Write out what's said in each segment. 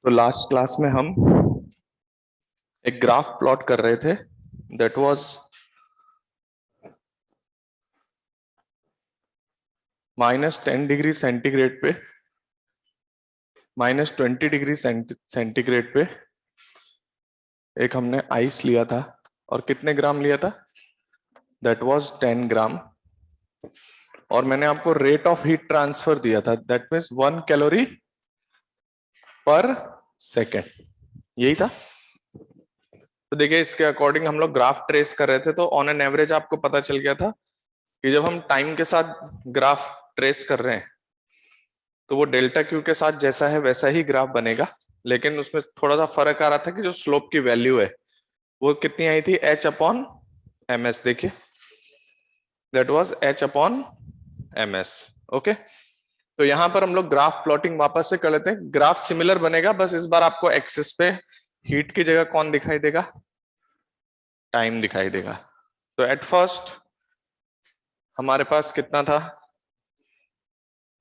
तो last class में हम एक ग्राफ प्लॉट कर रहे थे दैट वाज -10 डिग्री सेंटीग्रेड पे -20 डिग्री सेंटीग्रेड पे एक हमने आइस लिया था और कितने ग्राम लिया था, दैट वाज 10 ग्राम। और मैंने आपको रेट ऑफ हीट ट्रांसफर दिया था, दैट मीन्स 1 कैलोरी पर सेकेंड, यही था। तो देखिए इसके अकॉर्डिंग हम लोग ग्राफ ट्रेस कर रहे थे, तो ऑन एन एवरेज आपको पता चल गया था कि जब हम टाइम के साथ ग्राफ ट्रेस कर रहे हैं तो वो डेल्टा क्यू के साथ जैसा है वैसा ही ग्राफ बनेगा, लेकिन उसमें थोड़ा सा फर्क आ रहा था कि जो स्लोप की वैल्यू है वो कितनी आई थी, h/ms। देखिए दैट वाज h/ms। ओके, तो यहां पर हम लोग ग्राफ प्लॉटिंग वापस से कर लेते हैं। ग्राफ सिमिलर बनेगा, बस इस बार आपको एक्सिस पे हीट की जगह कौन दिखाई देगा, टाइम दिखाई देगा। तो एट फर्स्ट हमारे पास कितना था,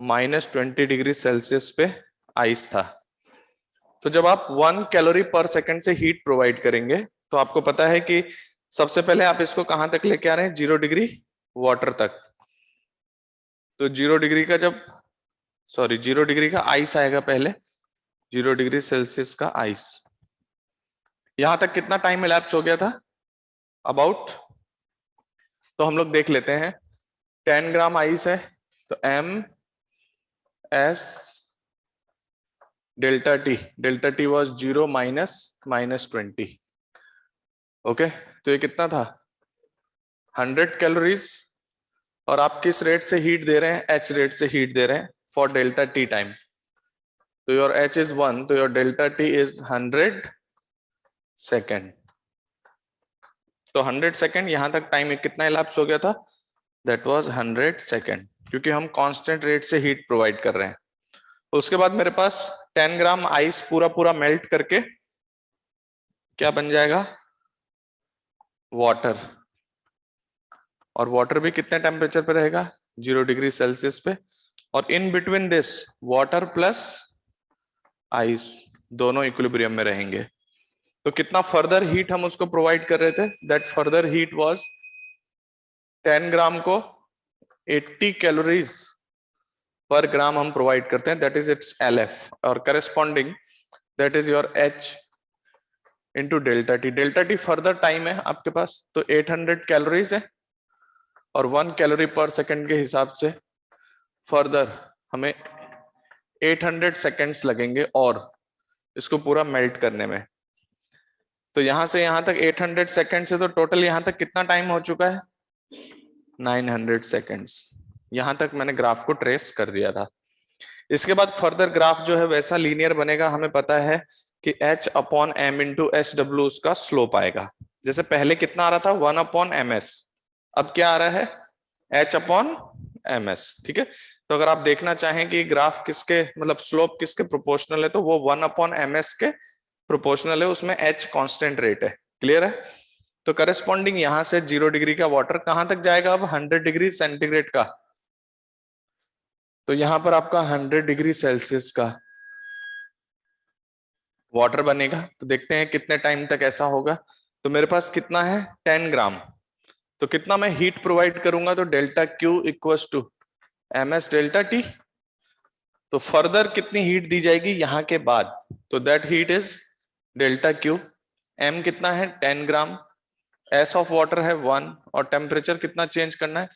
-20 डिग्री सेल्सियस पे आइस था। तो जब आप 1 कैलोरी पर सेकंड से हीट प्रोवाइड करेंगे तो आपको पता है कि सबसे पहले आप इसको कहां तक लेके आ रहे हैं, 0 डिग्री वाटर तक। तो 0 डिग्री का जब 0 डिग्री का आइस आएगा, पहले 0 डिग्री सेल्सियस का आइस, यहां तक कितना टाइम इलैप्स हो गया था अबाउट। तो हम लोग देख लेते हैं, 10 ग्राम आइस है तो MS delta T was 0 -20। Okay, तो ये कितना था, 100 कैलोरीज। और आप किस रेट से हीट दे रहे हैं, h रेट से हीट दे रहे हैं फॉर डेल्टा टी टाइम। तो योर h इज 1, तो your delta T is 100 second. तो 100 सेकेंड यहां तक टाइम कितना इलैप्स हो गया था, दैट वाज 100 सेकेंड, क्योंकि हम कांस्टेंट रेट से हीट प्रोवाइड कर रहे हैं। उसके बाद मेरे पास 10 ग्राम आइस पूरा मेल्ट करके क्या बन जाएगा, वाटर। और वाटर भी कितने टेम्परेचर पे रहेगा, 0 डिग्री सेल्सियस पे। और in between this water plus ice दोनों इक्विलिब्रियम में रहेंगे। तो कितना फर्दर हीट हम उसको प्रोवाइड कर रहे थे, दैट फर्दर हीट वाज 10 ग्राम को 80 कैलोरीज पर ग्राम हम प्रोवाइड करते हैं, दैट इज इट्स LF। और corresponding that is your H into delta T. Delta T further time है आपके पास, तो 800 कैलोरीज है और 1 कैलोरी पर सेकंड के हिसाब से फर्दर हमें 800 सेकेंड्स लगेंगे और इसको पूरा मेल्ट करने में। तो यहां से यहां तक 800 सेकेंड से, तो टोटल यहां तक कितना टाइम हो चुका है, 900 सेकेंड्स। यहां तक मैंने ग्राफ को ट्रेस कर दिया था। इसके बाद फर्दर ग्राफ जो है वैसा लीनियर बनेगा। हमें पता है कि h/m इंटू SW उसका स्लोप आएगा। जैसे पहले कितना आ रहा था, 1/ms, अब क्या आ रहा है, h/ms। ठीक है, तो अगर आप देखना चाहें कि ग्राफ किसके मतलब स्लोप किसके प्रोपोर्शनल है, तो वो 1/ms के प्रोपोर्शनल है, उसमें h कांस्टेंट रेट है। क्लियर है। तो करस्पॉन्डिंग यहां से 0 डिग्री का वाटर कहां तक जाएगा, अब 100 डिग्री सेंटीग्रेड का। तो यहां पर आपका 100 डिग्री सेल्सियस का वाटर बनेगा। तो देखते हैं कितने टाइम तक ऐसा होगा। तो मेरे पास कितना है, 10 ग्राम। तो कितना मैं हीट प्रोवाइड करूंगा, तो delta Q equals to MS delta T. तो फर्दर कितनी हीट दी जाएगी यहाँ के बाद, तो that heat is delta Q. M कितना है, 10 ग्राम, S ऑफ वाटर है 1, और टेम्परेचर कितना चेंज करना है,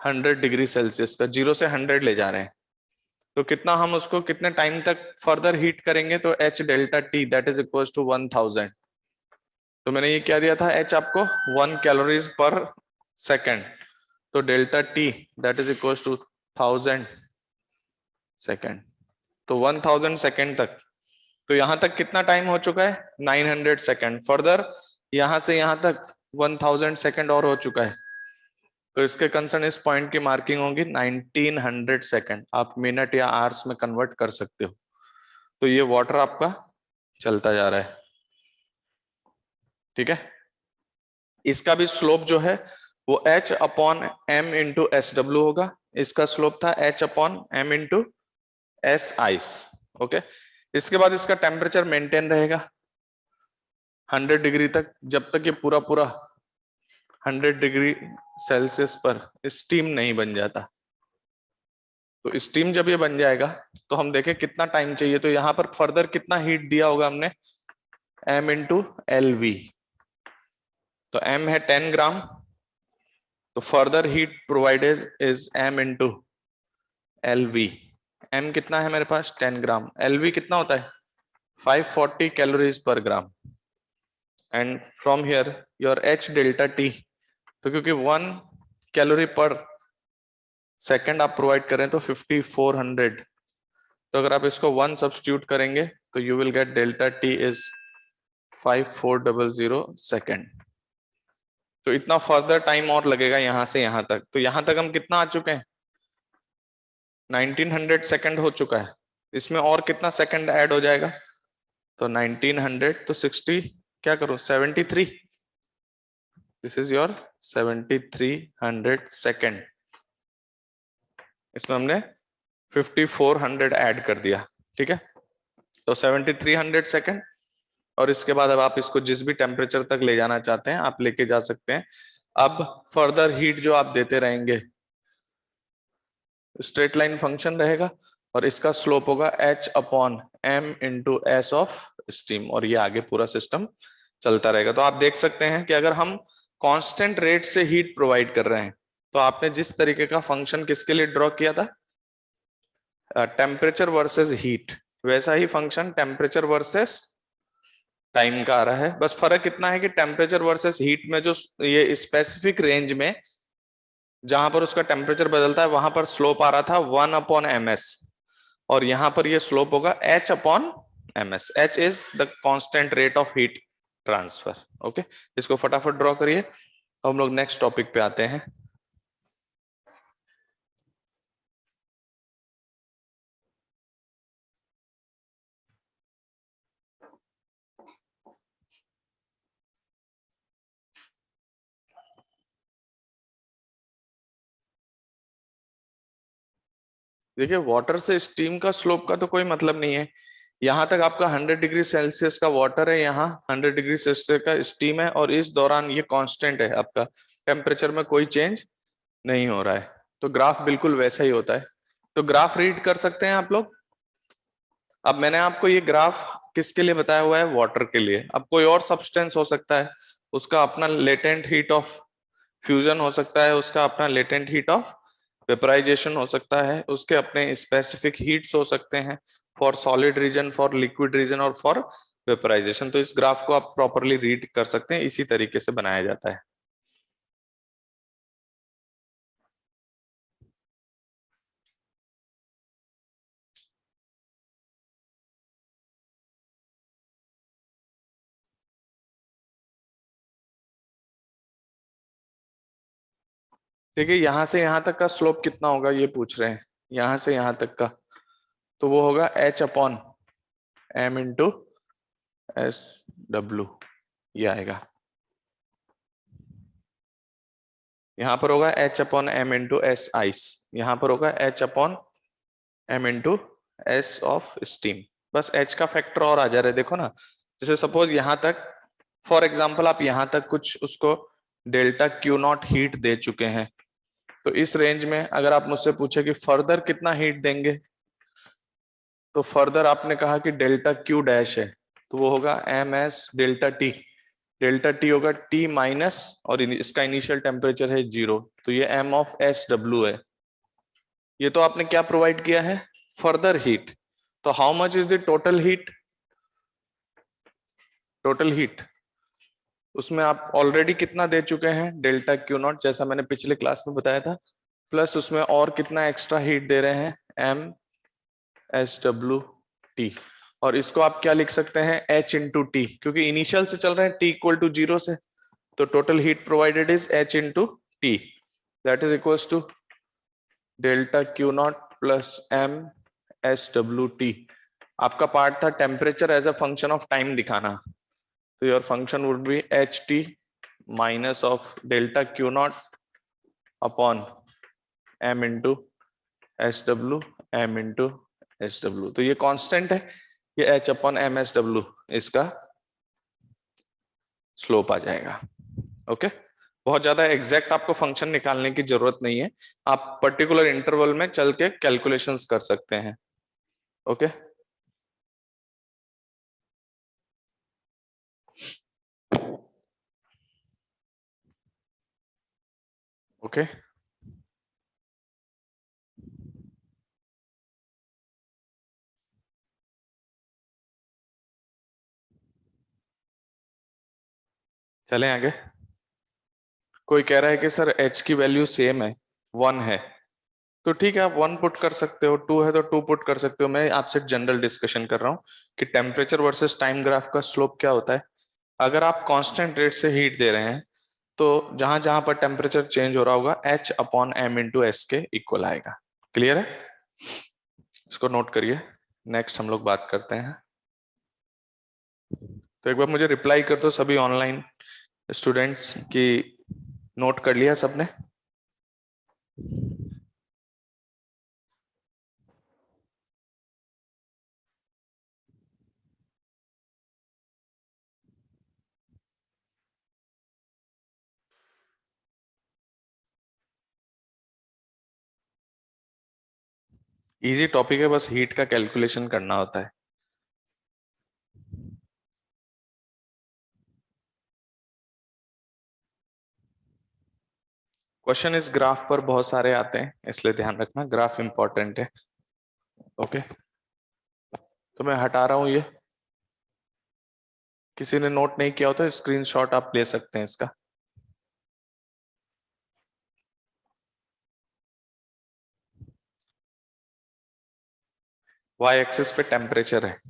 100 डिग्री सेल्सियस का, 0 से 100 ले जा रहे हैं। तो कितना हम उसको कितने टाइम तक फर्दर हीट करेंगे, तो H delta T that is equal to 1000। तो मैंने ये क्या दिया था, H आपको 1 कैलोरीज पर सेकेंड, तो delta T that is equal to 1000 second. तो 1000 सेकेंड तक, तो यहां तक कितना टाइम हो चुका है, 900 सेकेंड। फर्दर यहां से यहां तक 1000 सेकेंड और हो चुका है। तो इसके कंसर्न इस पॉइंट की मार्किंग होगी 1900 सेकेंड। आप मिनट या आवर्स में कन्वर्ट कर सकते हो। तो ये वाटर आपका चलता जा रहा है। ठीक है, इसका भी स्लोप जो है वो h/m इंटू SW होगा। इसका स्लोप था h/m into S ice. Okay, इसके बाद इसका टेम्परेचर मेंटेन रहेगा 100 डिग्री तक, जब तक ये पूरा पूरा 100 डिग्री सेल्सियस पर स्टीम नहीं बन जाता। तो स्टीम जब ये बन जाएगा तो हम देखें कितना टाइम चाहिए। तो यहाँ पर फर्दर कितना हीट दिया होगा हमने, m इंटू एल वी। तो m है 10 ग्राम, तो further heat provided is m into L V. m कितना है मेरे पास 10 ग्राम, एल वी कितना होता है 540 कैलोरीज पर ग्राम। And from here your h delta t, तो क्योंकि 1 कैलोरी पर सेकेंड आप प्रोवाइड करें तो 5400, तो अगर आप इसको 1 सब्स्टिट्यूट करेंगे तो you will get delta t is 5400 second. तो इतना फर्दर टाइम और लगेगा यहां से यहां तक। तो यहां तक हम कितना आ चुके हैं 1900 सेकंड हो चुका है, इसमें और कितना सेकंड ऐड हो जाएगा, तो 1900 तो 60 क्या करूं 73, दिस इज योर 7300 सेकंड। इसमें हमने 5400 ऐड कर दिया, ठीक है। तो 7300 सेकंड, और इसके बाद अब आप इसको जिस भी टेम्परेचर तक ले जाना चाहते हैं आप लेके जा सकते हैं। अब फर्दर हीट जो आप देते रहेंगे, स्ट्रेट लाइन फंक्शन रहेगा और इसका स्लोप होगा h upon m into S of steam, और ये आगे पूरा सिस्टम चलता रहेगा। तो आप देख सकते हैं कि अगर हम कांस्टेंट रेट से हीट प्रोवाइड कर रहे हैं, तो आपने जिस तरीके का फंक्शन किसके लिए ड्रॉ किया था, टेम्परेचर वर्सेस हीट, वैसा ही फंक्शन टेम्परेचर वर्सेस टाइम का आ रहा है। बस फर्क इतना है कि टेम्परेचर वर्सेस हीट में जो ये स्पेसिफिक रेंज में जहां पर उसका टेम्परेचर बदलता है वहां पर स्लोप आ रहा था 1 अपॉन एम एस, और यहां पर ये स्लोप होगा h upon M S. H is the constant rate of heat transfer. Okay, इसको फटाफट ड्रॉ करिए, हम लोग नेक्स्ट टॉपिक पे आते हैं। देखिए वाटर से स्टीम का स्लोप का तो कोई मतलब नहीं है। यहां तक आपका 100 डिग्री सेल्सियस का वाटर है, यहाँ 100 डिग्री सेल्सियस का स्टीम है, और इस दौरान ये कांस्टेंट है, आपका टेम्परेचर में कोई चेंज नहीं हो रहा है। तो ग्राफ बिल्कुल वैसा ही होता है। तो ग्राफ रीड कर सकते हैं आप लोग। अब मैंने आपको ये ग्राफ किसके लिए बताया हुआ है, वाटर के लिए। अब कोई और सब्सटेंस हो सकता है, उसका अपना लेटेंट हीट ऑफ फ्यूजन हो सकता है, उसका अपना लेटेंट हीट ऑफ वेपराइजेशन हो सकता है, उसके अपने स्पेसिफिक हीट्स हो सकते हैं for solid region, for liquid region और फॉर वेपराइजेशन। तो इस ग्राफ को आप प्रॉपरली रीड कर सकते हैं, इसी तरीके से बनाया जाता है। देखिए यहां से यहां तक का स्लोप कितना होगा ये पूछ रहे हैं, यहां से यहां तक का, तो वो होगा h upon m into S W, ये आएगा। यहाँ पर होगा h upon m into S ice, यहाँ पर होगा h upon m into S of steam. बस h का फैक्टर और आ जा रहा है, देखो ना। जैसे सपोज यहाँ तक फॉर एग्जांपल आप यहाँ तक कुछ उसको डेल्टा क्यू नॉट हीट दे चुके हैं, तो इस रेंज में अगर आप मुझसे पूछे कि फर्दर कितना हीट देंगे, तो फर्दर आपने कहा कि डेल्टा क्यू डैश है, तो वो होगा M S delta T. Delta T होगा टी माइनस, और इसका इनिशियल टेम्परेचर है 0, तो ये एम ऑफ एस डब्ल्यू है। ये तो आपने क्या प्रोवाइड किया है, फर्दर हीट। तो how much is the total heat, total heat उसमें आप ऑलरेडी कितना दे चुके हैं, डेल्टा क्यू नॉट, जैसा मैंने पिछले क्लास में बताया था, प्लस उसमें और कितना एक्स्ट्रा हीट दे रहे हैं, एम एस डब्ल्यू टी। और इसको आप क्या लिख सकते हैं, एच इंटू टी, क्योंकि इनिशियल से चल रहे हैं टी इक्वल टू 0 से, तो total heat provided is H into T, that is equal to delta Q not plus M S W T. आपका पार्ट था temperature as a function of time दिखाना, तो your function would be H T minus of delta Q not upon M into S W, M into S W. तो ये constant है, ये H/MS/W इसका slope आ जाएगा। ओके, बहुत ज्यादा एग्जैक्ट आपको फंक्शन निकालने की जरूरत नहीं है, आप पर्टिकुलर इंटरवल में चल के कैलकुलेशंस कर सकते हैं। ओके, ओके, चलें आगे। कोई कह रहा है कि सर एच की वैल्यू सेम है, 1 है, तो ठीक है, आप 1 पुट कर सकते हो, 2 है तो 2 पुट कर सकते हो। मैं आपसे जनरल डिस्कशन कर रहा हूँ कि टेम्परेचर वर्सेस टाइम ग्राफ का स्लोप क्या होता है। अगर आप कांस्टेंट रेट से हीट दे रहे हैं तो जहां जहां पर टेम्परेचर चेंज हो रहा होगा H/m/s के इक्वल आएगा। क्लियर है, इसको नोट करिए। नेक्स्ट हम लोग बात करते हैं। तो एक बार मुझे रिप्लाई कर दो सभी ऑनलाइन स्टूडेंट्स की, नोट कर लिया सबने? इजी टॉपिक है, बस हीट का कैलकुलेशन करना होता है। क्वेश्चन इस ग्राफ पर बहुत सारे आते हैं, इसलिए ध्यान रखना, ग्राफ इंपॉर्टेंट है। ओके, तो मैं हटा रहा हूं ये। किसी ने नोट नहीं किया हो तो स्क्रीनशॉट आप ले सकते हैं इसका। वाई एक्सिस पे टेम्परेचर है।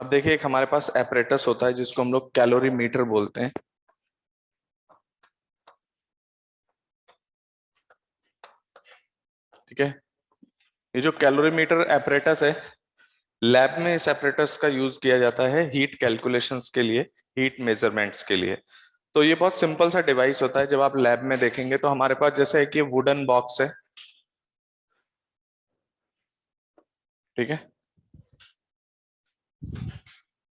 अब देखिए, एक हमारे पास एपरेटस होता है जिसको हम लोग कैलोरी मीटर बोलते हैं। ठीक है, ये जो कैलोरी मीटर एपरेटस है, लैब में इस एपरेटस का यूज किया जाता है हीट कैलकुलेशंस के लिए, हीट मेजरमेंट्स के लिए। तो ये बहुत सिंपल सा डिवाइस होता है। जब आप लैब में देखेंगे तो हमारे पास जैसे एक ये वुडन बॉक्स है, ठीक है,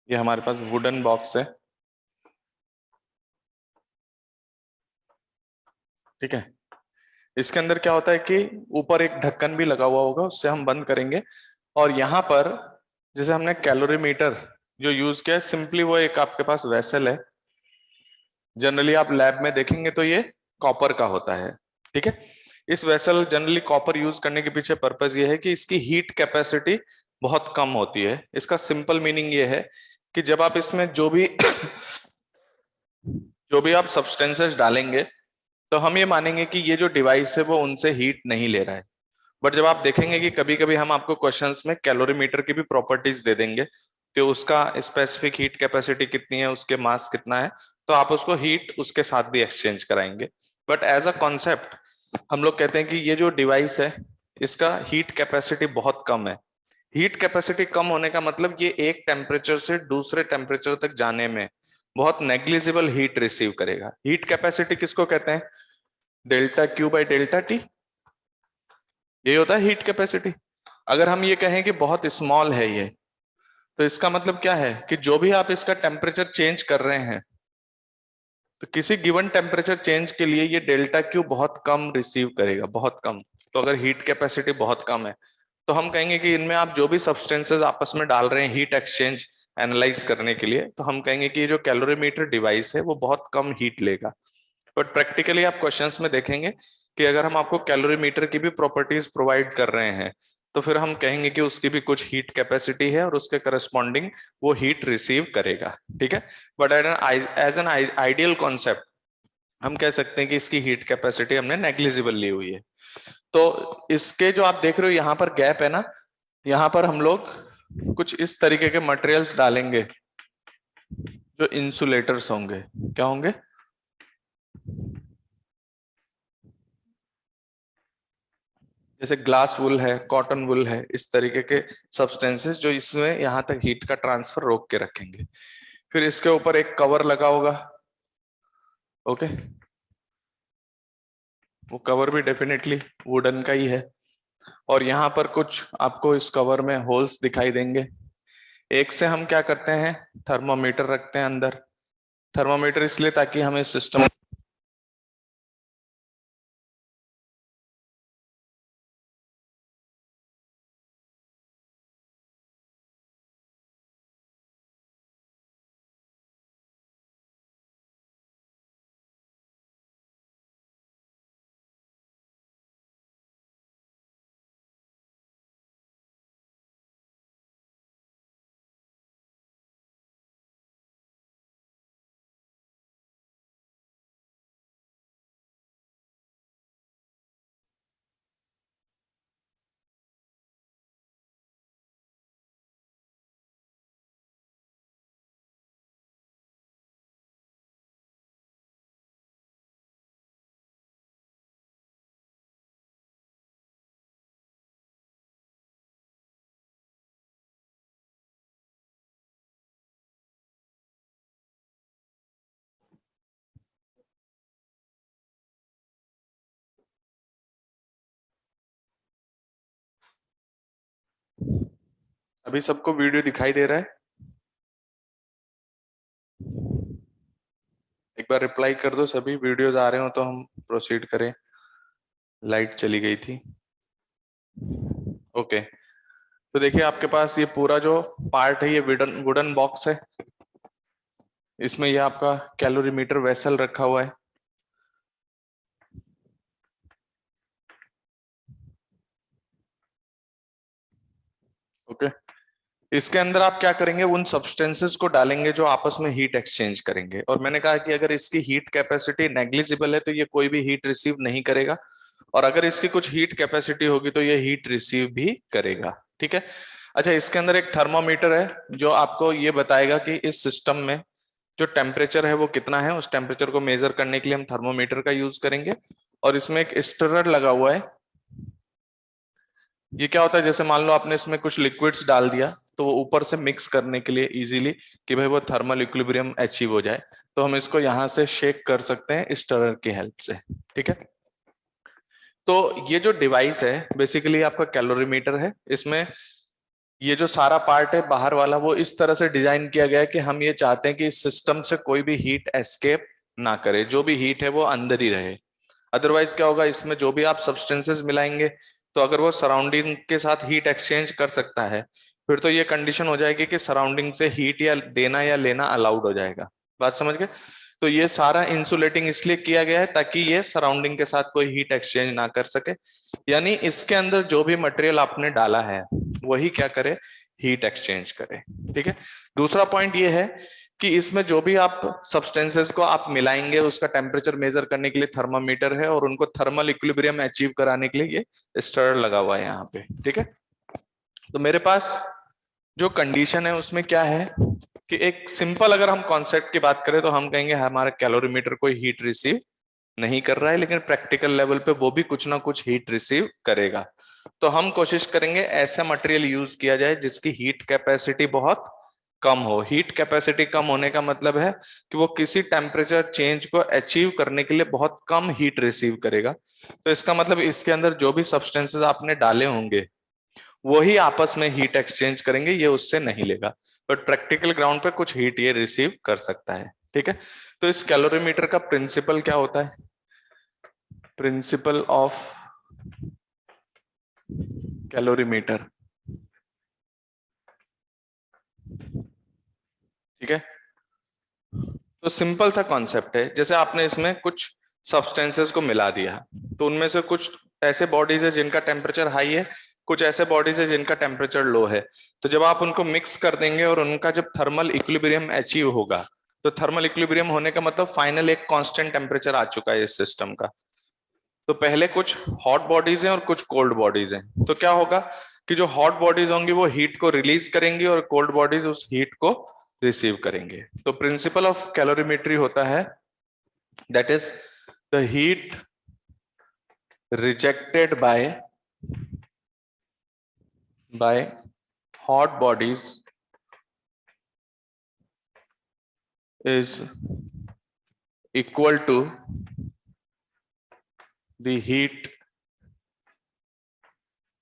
ये हमारे पास वुडन बॉक्स है, ठीक है। इसके अंदर क्या होता है कि ऊपर एक ढक्कन भी लगा हुआ होगा, उससे हम बंद करेंगे। और यहाँ पर जैसे हमने कैलोरीमीटर जो यूज किया है, सिंपली वो एक आपके पास वेसल है। जनरली आप लैब में देखेंगे तो ये कॉपर का होता है, ठीक है। इस वेसल जनरली कॉपर यूज करने के पीछे पर्पस ये है कि इसकी हीट कैपेसिटी बहुत कम होती है। इसका सिंपल मीनिंग ये है कि जब आप इसमें जो भी आप सब्सटेंसेस डालेंगे, तो हम ये मानेंगे कि ये जो डिवाइस है वो उनसे हीट नहीं ले रहा है। बट जब आप देखेंगे कि कभी कभी हम आपको क्वेश्चंस में कैलोरीमीटर की भी प्रॉपर्टीज दे देंगे कि उसका स्पेसिफिक हीट कैपेसिटी कितनी है, उसके मास कितना है, तो आप उसको हीट उसके साथ भी एक्सचेंज कराएंगे। बट एज अ कॉन्सेप्ट हम लोग कहते हैं कि ये जो डिवाइस है इसका हीट कैपेसिटी बहुत कम है। हीट कैपेसिटी कम होने का मतलब ये एक टेम्परेचर से दूसरे टेम्परेचर तक जाने में बहुत नेग्लिजिबल हीट रिसीव करेगा। हीट कैपेसिटी किसको कहते हैं? Delta Q by delta T, ये होता है हीट कैपेसिटी। अगर हम ये कहें कि बहुत स्मॉल है ये, तो इसका मतलब क्या है कि जो भी आप इसका टेम्परेचर चेंज कर रहे हैं, तो किसी गिवन टेम्परेचर चेंज के लिए ये डेल्टा क्यू बहुत कम रिसीव करेगा, बहुत कम। तो अगर हीट कैपेसिटी बहुत कम है तो हम कहेंगे कि इनमें आप जो भी सब्सटेंसेस आपस में डाल रहे हैं हीट एक्सचेंज एनालाइज करने के लिए, तो हम कहेंगे कि ये जो कैलोरीमीटर डिवाइस है वो बहुत कम हीट लेगा। बट प्रैक्टिकली आप क्वेश्चंस में देखेंगे कि अगर हम आपको कैलोरीमीटर की भी प्रॉपर्टीज प्रोवाइड कर रहे हैं, तो फिर हम कहेंगे कि उसकी भी कुछ हीट कैपेसिटी है और उसके करस्पॉन्डिंग वो हीट रिसीव करेगा, ठीक है। But as an ideal concept हम कह सकते हैं कि इसकी हीट कैपेसिटी हमने नेग्लिजिबल ली हुई है। तो इसके जो आप देख रहे हो यहाँ पर गैप है ना, यहाँ पर हम लोग कुछ इस तरीके के मटेरियल्स डालेंगे जो इंसुलेटर्स होंगे। क्या होंगे? जैसे ग्लास वुल है, कॉटन वुल है, इस तरीके के सब्सटेंसेस जो इसमें यहाँ तक हीट का ट्रांसफर रोक के रखेंगे। फिर इसके ऊपर एक कवर लगा होगा, ओके, वो कवर भी डेफिनेटली वुडन का ही है। और यहाँ पर कुछ आपको इस कवर में होल्स दिखाई देंगे। एक से हम क्या करते हैं, थर्मोमीटर रखते हैं अंदर। थर्मोमीटर इसलिए ताकि हमें सिस्टम, अभी सबको वीडियो दिखाई दे रहा है? एक बार रिप्लाई कर दो सभी, वीडियोस आ रहे हो तो हम प्रोसीड करें। लाइट चली गई थी, ओके। तो देखिए आपके पास ये पूरा जो पार्ट है ये वुडन वुडन बॉक्स है। इसमें ये आपका कैलोरीमीटर वेसल रखा हुआ है, ओके। इसके अंदर आप क्या करेंगे, उन सब्सटेंसेस को डालेंगे जो आपस में हीट एक्सचेंज करेंगे। और मैंने कहा कि अगर इसकी हीट कैपेसिटी नेग्लिजिबल है तो ये कोई भी हीट रिसीव नहीं करेगा, और अगर इसकी कुछ हीट कैपेसिटी होगी तो ये हीट रिसीव भी करेगा, ठीक है। अच्छा, इसके अंदर एक थर्मामीटर है जो आपको ये बताएगा कि इस सिस्टम में जो टेम्परेचर है वो कितना है। उस टेम्परेचर को मेजर करने के लिए हम थर्मोमीटर का यूज करेंगे। और इसमें एक स्टिरर लगा हुआ है। ये क्या होता है, जैसे मान लो आपने इसमें कुछ लिक्विड्स डाल दिया तो वो ऊपर से मिक्स करने के लिए इजीली कि भाई वो थर्मल इक्विलिब्रियम अचीव हो जाए, तो हम इसको यहां से शेक कर सकते हैं स्टिरर की हेल्प से, ठीक है। तो ये जो डिवाइस है बेसिकली आपका कैलोरीमीटर है। इसमें ये जो सारा पार्ट है बाहर वाला वो इस तरह से डिजाइन किया गया है कि हम ये चाहते हैं कि इस सिस्टम से कोई भी हीट एस्केप ना करे, जो भी हीट है वो अंदर ही रहे। अदरवाइज क्या होगा, इसमें जो भी आप सब्सटेंसेस मिलाएंगे तो अगर वो सराउंडिंग के साथ हीट एक्सचेंज कर सकता है, फिर तो ये कंडीशन हो जाएगी कि सराउंडिंग से हीट या देना या लेना अलाउड हो जाएगा। बात समझ गए? तो ये सारा इंसुलेटिंग इसलिए किया गया है ताकि ये सराउंडिंग के साथ कोई हीट एक्सचेंज ना कर सके, यानी इसके अंदर जो भी मटेरियल आपने डाला है वही क्या करे, हीट एक्सचेंज करे, ठीक है। दूसरा पॉइंट ये है कि इसमें जो भी आप सब्सटेंसेस को आप मिलाएंगे उसका टेम्परेचर मेजर करने के लिए थर्मामीटर है, और उनको थर्मल इक्विलिब्रियम अचीव कराने के लिए ये स्टिरर लगा हुआ है यहाँ पे, ठीक है। तो मेरे पास जो कंडीशन है उसमें क्या है कि एक सिंपल अगर हम कॉन्सेप्ट की बात करें तो हम कहेंगे हमारा कैलोरीमीटर कोई हीट रिसीव नहीं कर रहा है, लेकिन प्रैक्टिकल लेवल पे वो भी कुछ ना कुछ हीट रिसीव करेगा। तो हम कोशिश करेंगे ऐसा मटेरियल यूज किया जाए जिसकी हीट कैपेसिटी बहुत कम हो। हीट कैपेसिटी कम होने का मतलब है कि वो किसी टेम्परेचर चेंज को अचीव करने के लिए बहुत कम हीट रिसीव करेगा। तो इसका मतलब इसके अंदर जो भी सब्सटेंसेस आपने डाले होंगे वही आपस में हीट एक्सचेंज करेंगे, ये उससे नहीं लेगा, बट प्रैक्टिकल ग्राउंड पे कुछ हीट ये रिसीव कर सकता है, ठीक है। तो इस कैलोरीमीटर का प्रिंसिपल क्या होता है, प्रिंसिपल ऑफ कैलोरीमीटर, ठीक है। तो सिंपल सा कॉन्सेप्ट है, जैसे आपने इसमें कुछ सब्सटेंसेस को मिला दिया तो उनमें से कुछ ऐसे बॉडीज है जिनका टेम्परेचर हाई है, कुछ ऐसे बॉडीज है जिनका टेम्परेचर लो है। तो जब आप उनको मिक्स कर देंगे और उनका जब थर्मल इक्विलिब्रियम अचीव होगा, तो थर्मल इक्विलिब्रियम होने का मतलब फाइनल एक कांस्टेंट टेम्परेचर आ चुका है इस सिस्टम का। तो पहले कुछ हॉट बॉडीज हैं और कुछ कोल्ड बॉडीज हैं। तो क्या होगा कि जो हॉट बॉडीज होंगी वो हीट को रिलीज करेंगी और कोल्ड बॉडीज उस हीट को रिसीव करेंगे। तो प्रिंसिपल ऑफ कैलोरीमेट्री होता है that is the heat rejected bye by hot bodies is equal to the heat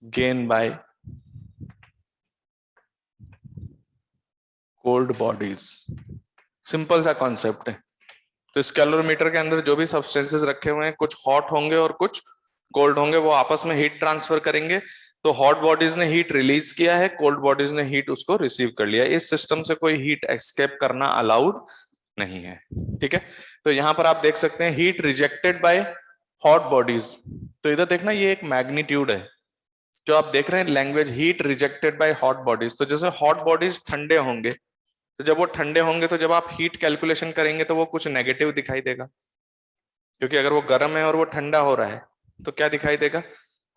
gained by cold bodies। Simple सा कॉन्सेप्ट है। तो इस कैलोरीमीटर के अंदर जो भी सब्सटेंसेस रखे हुए हैं, कुछ हॉट होंगे और कुछ कोल्ड होंगे, वो आपस में हीट ट्रांसफर करेंगे। तो हॉट बॉडीज ने हीट रिलीज किया है, कोल्ड बॉडीज ने हीट उसको रिसीव कर लिया। इस सिस्टम से कोई हीट एस्केप करना अलाउड नहीं है। ठीक है, तो यहां पर आप देख सकते हैं heat rejected by hot bodies. तो इधर देखना, ये एक मैग्नीट्यूड है जो आप देख रहे हैं, language heat rejected by hot bodies. तो जैसे हॉट बॉडीज ठंडे होंगे, तो जब वो ठंडे होंगे तो जब आप हीट कैलकुलेशन करेंगे तो वो कुछ नेगेटिव दिखाई देगा, क्योंकि अगर वो गर्म है और वो ठंडा हो रहा है तो क्या दिखाई देगा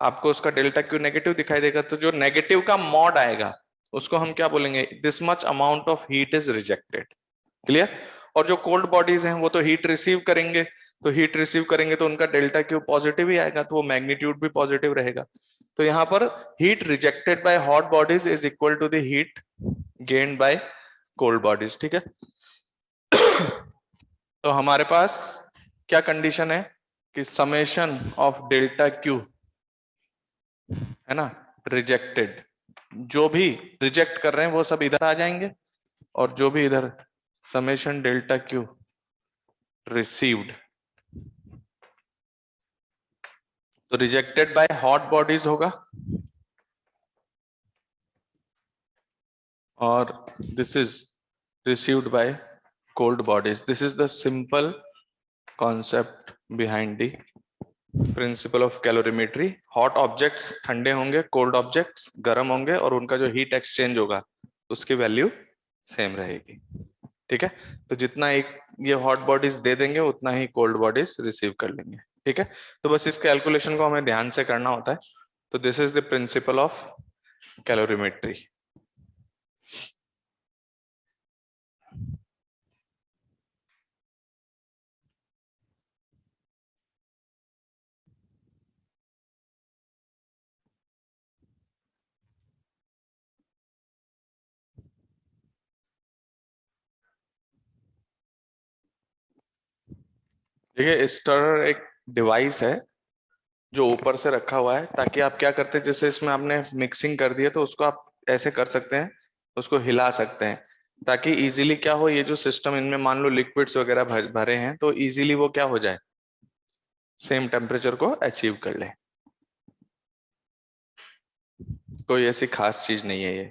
आपको, उसका डेल्टा क्यू नेगेटिव दिखाई देगा। तो जो नेगेटिव का मॉड आएगा उसको हम क्या बोलेंगे, this much amount of heat is rejected. Clear. और जो कोल्ड बॉडीज हैं वो तो हीट रिसीव करेंगे, तो हीट रिसीव करेंगे तो उनका डेल्टा क्यू पॉजिटिव ही आएगा, तो वो मैग्नीट्यूड भी पॉजिटिव रहेगा। तो यहां पर heat rejected by hot bodies is equal to the heat gained by cold bodies. ठीक है, तो हमारे पास क्या कंडीशन है कि समेशन ऑफ डेल्टा क्यू है ना, रिजेक्टेड, जो भी रिजेक्ट कर रहे हैं वो सब इधर आ जाएंगे, और जो भी इधर समेशन डेल्टा क्यू रिसीव्ड, तो रिजेक्टेड बाय हॉट बॉडीज होगा, और this is received by cold bodies. This is the simple concept behind the principle of calorimetry. Hot objects ठंडे होंगे, कोल्ड ऑब्जेक्ट्स गर्म होंगे, और उनका जो हीट एक्सचेंज होगा उसकी वैल्यू सेम रहेगी। ठीक है, तो जितना एक ये हॉट बॉडीज दे देंगे उतना ही कोल्ड बॉडीज रिसीव कर लेंगे। ठीक है, तो बस इस कैलकुलेशन को हमें ध्यान से करना होता है। तो this is the principle of calorimetry. देखिए, स्टरर एक डिवाइस है जो ऊपर से रखा हुआ है, ताकि आप क्या करते हैं, जैसे इसमें आपने मिक्सिंग कर दी है तो उसको आप ऐसे कर सकते हैं, उसको हिला सकते हैं, ताकि इजीली क्या हो, ये जो सिस्टम इनमें मान लो लिक्विड्स वगैरह भरे हैं तो इजीली वो क्या हो जाए, सेम टेम्परेचर को अचीव कर ले। कोई ऐसी खास चीज नहीं है ये।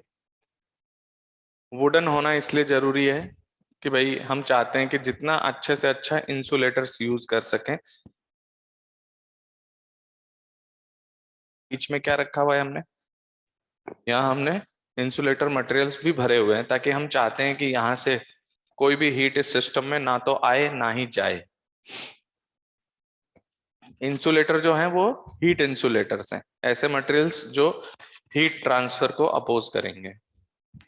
वुडन होना इसलिए जरूरी है कि भाई हम चाहते हैं कि जितना अच्छे से अच्छा इंसुलेटर्स यूज कर सकें। बीच में क्या रखा हुआ है हमने, यहाँ हमने इंसुलेटर मटेरियल्स भी भरे हुए हैं, ताकि हम चाहते हैं कि यहाँ से कोई भी हीट इस सिस्टम में ना तो आए ना ही जाए। इंसुलेटर जो है वो हीट इंसुलेटर्स हैं, ऐसे मटेरियल्स जो हीट ट्रांसफर को अपोज करेंगे,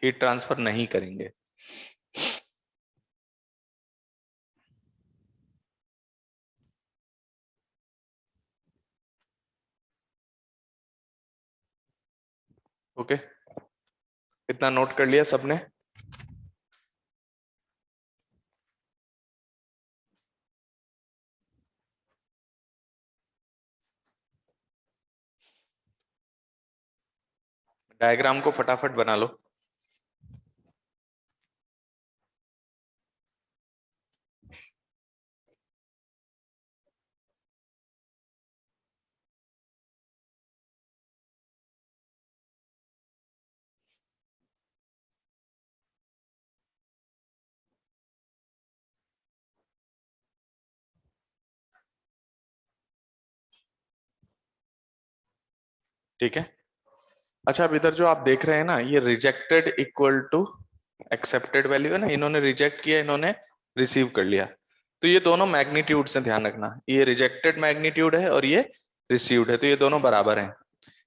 हीट ट्रांसफर नहीं करेंगे। ओके, इतना नोट कर लिया सबने। डायग्राम को फटाफट बना लो। ठीक है, अच्छा अब इधर जो आप देख रहे हैं ना, ये rejected equal to accepted value है ना, इन्होंने रिजेक्ट किया, इन्होंने रिसीव कर लिया। तो ये दोनों मैग्नीट्यूड से ध्यान रखना, ये रिजेक्टेड मैग्नीट्यूड है और ये रिसीव्ड है, तो ये दोनों बराबर हैं।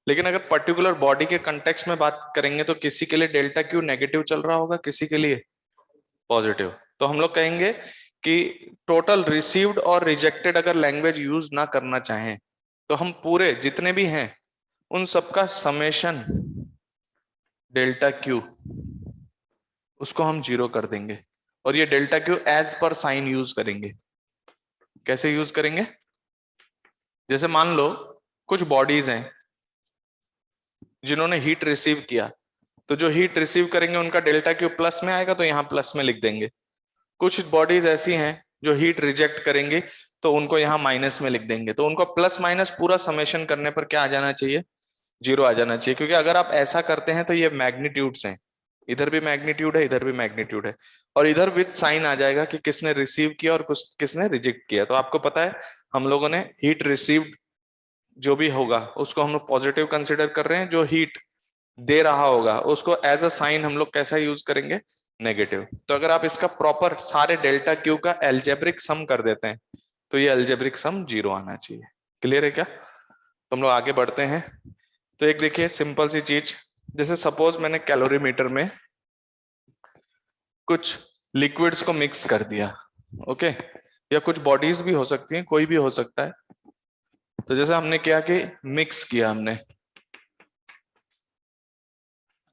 लेकिन अगर पर्टिकुलर बॉडी के कंटेक्स्ट में बात करेंगे तो किसी के लिए डेल्टा क्यू नेगेटिव चल रहा होगा, किसी के लिए पॉजिटिव। तो हम लोग कहेंगे कि टोटल रिसीव्ड और रिजेक्टेड अगर लैंग्वेज यूज ना करना चाहें तो हम पूरे जितने भी हैं उन सबका समेशन डेल्टा क्यू, उसको हम 0 कर देंगे और ये delta Q as per sign use करेंगे। कैसे यूज करेंगे? जैसे मान लो कुछ बॉडीज हैं जिन्होंने हीट रिसीव किया, तो जो हीट रिसीव करेंगे उनका डेल्टा क्यू प्लस में आएगा, तो यहां प्लस में लिख देंगे। कुछ बॉडीज ऐसी हैं जो हीट रिजेक्ट करेंगे, तो उनको यहां माइनस में लिख देंगे। तो उनको प्लस माइनस पूरा समेशन करने पर क्या आ जाना चाहिए? 0 आ जाना चाहिए। क्योंकि अगर आप ऐसा करते हैं तो ये मैग्नीट्यूड्स हैं, इधर भी मैग्नीट्यूड है, इधर भी मैग्नीट्यूड है, और इधर विद साइन आ जाएगा कि किसने रिसीव किया और किसने रिजेक्ट किया। तो आपको पता है हम लोगों ने हीट रिसीव्ड जो भी होगा उसको हम लोग पॉजिटिव कंसिडर कर रहे हैं, जो हीट दे रहा होगा उसको एज अ साइन हम लोग कैसा यूज करेंगे? नेगेटिव। तो अगर आप इसका प्रॉपर सारे डेल्टा क्यू का एल्जेब्रिक सम कर देते हैं तो ये एल्जेब्रिक सम 0 आना चाहिए। क्लियर है क्या? तो हम लोग आगे बढ़ते हैं। तो एक देखिए सिंपल सी चीज, जैसे सपोज मैंने कैलोरीमीटर में कुछ लिक्विड्स को मिक्स कर दिया, ओके, या कुछ बॉडीज भी हो सकती हैं, कोई भी हो सकता है। तो जैसे हमने क्या कि मिक्स किया हमने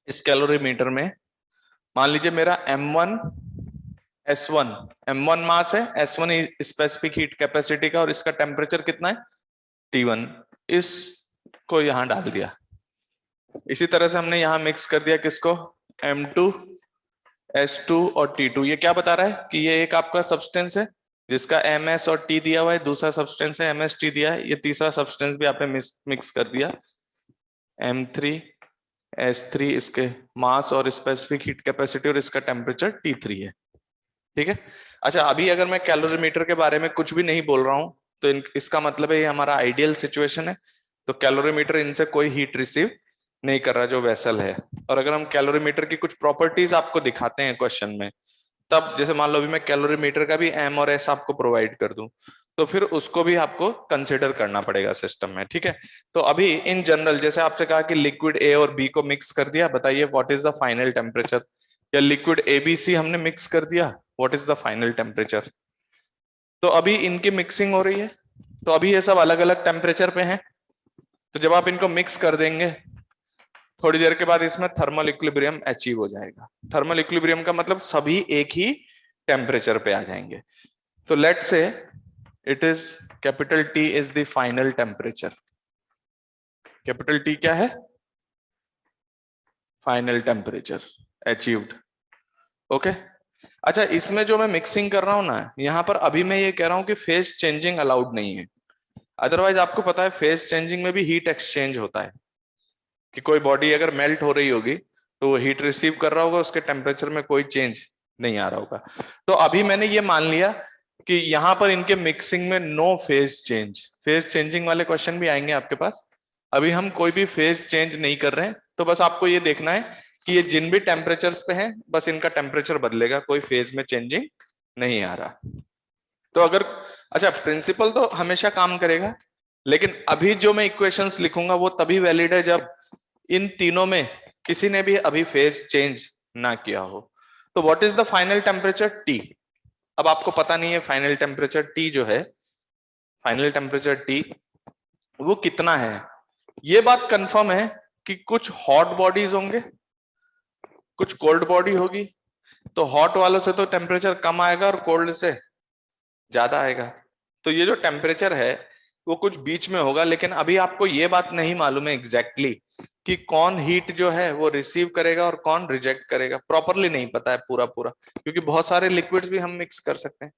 इस कैलोरीमीटर में, मान लीजिए मेरा M1 S1, M1 मास है, S1 स्पेसिफिक हीट कैपेसिटी का, और इसका टेम्परेचर कितना है? T1। इसको यहां डाल दिया। इसी तरह से हमने यहां मिक्स कर दिया किसको? M2 S2 और T2। ये क्या बता रहा है कि ये एक आपका सब्सटेंस है जिसका MS और T दिया हुआ है, दूसरा सब्सटेंस है MS T दिया है, ये तीसरा सब्सटेंस भी आपने मिक्स कर दिया। M3 S3 इसके मास और स्पेसिफिक हीट कैपेसिटी और इसका टेम्परेचर T3 है। ठीक है। अच्छा, अभी अगर मैं कैलोरीमीटर के बारे में कुछ भी नहीं बोल रहा हूं तो इसका मतलब है ये हमारा आइडियल सिचुएशन है। तो कैलोरीमीटर इनसे कोई हीट रिसीव नहीं कर रहा जो वेसल है। और अगर हम कैलोरीमीटर की कुछ प्रॉपर्टीज आपको दिखाते हैं क्वेश्चन में, तब जैसे मान लो अभी मैं कैलोरीमीटर का भी M और S आपको प्रोवाइड कर दूं, तो फिर उसको भी आपको कंसिडर करना पड़ेगा सिस्टम में। ठीक है। तो अभी इन जनरल जैसे आपसे कहा कि लिक्विड A और B को मिक्स कर दिया, बताइए what is the final temperature. या लिक्विड ABC हमने मिक्स कर दिया, what is the final temperature. तो अभी इनकी मिक्सिंग हो रही है, तो अभी ये सब अलग अलग टेम्परेचर पे हैं। तो जब आप इनको मिक्स कर देंगे थोड़ी देर के बाद इसमें थर्मल इक्विलिब्रियम अचीव हो जाएगा। थर्मल इक्विलिब्रियम का मतलब सभी एक ही टेम्परेचर पे आ जाएंगे। तो let's say it is capital T is the final temperature. Capital T क्या है? Final temperature achieved. ओके। अच्छा, इसमें जो मैं मिक्सिंग कर रहा हूं ना, यहां पर अभी मैं ये कह रहा हूं कि फेज चेंजिंग अलाउड नहीं है। अदरवाइज आपको पता है फेज चेंजिंग में भी हीट एक्सचेंज होता है कि कोई बॉडी अगर मेल्ट हो रही होगी तो वो हीट रिसीव कर रहा होगा, उसके टेम्परेचर में कोई चेंज नहीं आ रहा होगा। तो अभी मैंने ये मान लिया कि यहां पर इनके मिक्सिंग में no phase change. Phase changing वाले क्वेश्चन भी आएंगे आपके पास। अभी हम कोई भी फेज चेंज नहीं कर रहे हैं, तो बस आपको ये देखना है कि ये जिन भी टेम्परेचर्स पे हैं बस इनका टेम्परेचर बदलेगा, कोई फेज में चेंजिंग नहीं आ रहा। तो अगर अच्छा, प्रिंसिपल तो हमेशा काम करेगा, लेकिन अभी जो मैं इक्वेशंस लिखूंगा वो तभी वैलिड है जब इन तीनों में किसी ने भी अभी फेज चेंज ना किया हो। तो what is the final temperature T। अब आपको पता नहीं है फाइनल टेम्परेचर T जो है, फाइनल टेम्परेचर T वो कितना है। ये बात कंफर्म है कि कुछ हॉट बॉडीज होंगे, कुछ कोल्ड बॉडी होगी। तो हॉट वालों से तो टेम्परेचर कम आएगा और कोल्ड से ज्यादा आएगा। तो ये जो टेम्परेचर है वो कुछ बीच में होगा, लेकिन अभी आपको ये बात नहीं मालूम है एग्जैक्टली कि कौन हीट जो है वो रिसीव करेगा और कौन रिजेक्ट करेगा। प्रॉपरली नहीं पता है पूरा पूरा, क्योंकि बहुत सारे लिक्विड्स भी हम मिक्स कर सकते हैं।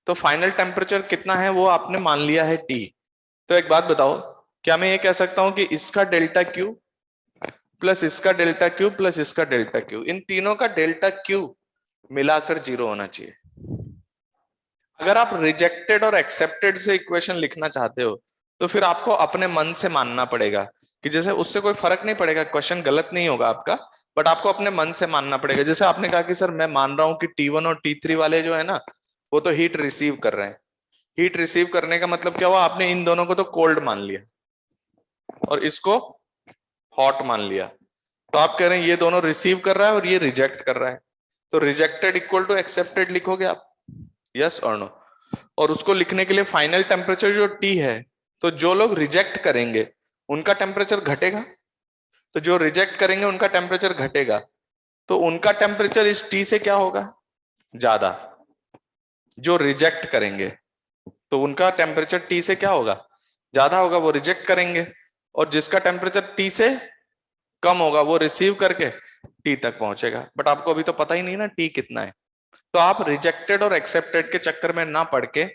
तो फाइनल टेम्परेचर कितना है वो आपने मान लिया है T। तो एक बात बताओ, क्या मैं ये कह सकता हूं कि इसका डेल्टा Q प्लस इसका डेल्टा Q प्लस इसका डेल्टा Q, इन तीनों का डेल्टा Q मिलाकर 0 होना चाहिए। अगर आप रिजेक्टेड और एक्सेप्टेड से इक्वेशन लिखना चाहते हो तो फिर आपको अपने मन से मानना पड़ेगा कि जैसे उससे कोई फर्क नहीं पड़ेगा, क्वेश्चन गलत नहीं होगा आपका, बट आपको अपने मन से मानना पड़ेगा। जैसे आपने कहा कि सर मैं मान रहा हूं कि T1 और T3 वाले जो है ना वो तो हीट रिसीव कर रहे हैं। हीट रिसीव करने का मतलब क्या हुआ? आपने इन दोनों को तो कोल्ड मान लिया और इसको हॉट मान लिया। तो आप कह रहे हैं ये दोनों रिसीव कर रहा है और ये रिजेक्ट कर रहा है। तो रिजेक्टेड इक्वल टू एक्सेप्टेड लिखोगे आप, यस और नो। और उसको लिखने के लिए फाइनल टेम्परेचर जो T है, तो जो लोग रिजेक्ट करेंगे उनका टेम्परेचर घटेगा, तो जो रिजेक्ट करेंगे उनका टेम्परेचर घटेगा, तो उनका टेम्परेचर इस टी से क्या होगा, ज्यादा। जो रिजेक्ट करेंगे तो उनका टेम्परेचर टी से क्या होगा, ज्यादा होगा, वो रिजेक्ट करेंगे। और जिसका टेम्परेचर टी से कम होगा वो रिसीव करके टी तक पहुंचेगा। बट आपको अभी तो पता ही नहीं ना टी कितना है। तो आप रिजेक्टेड और एक्सेप्टेड के चक्कर में ना पड़ के,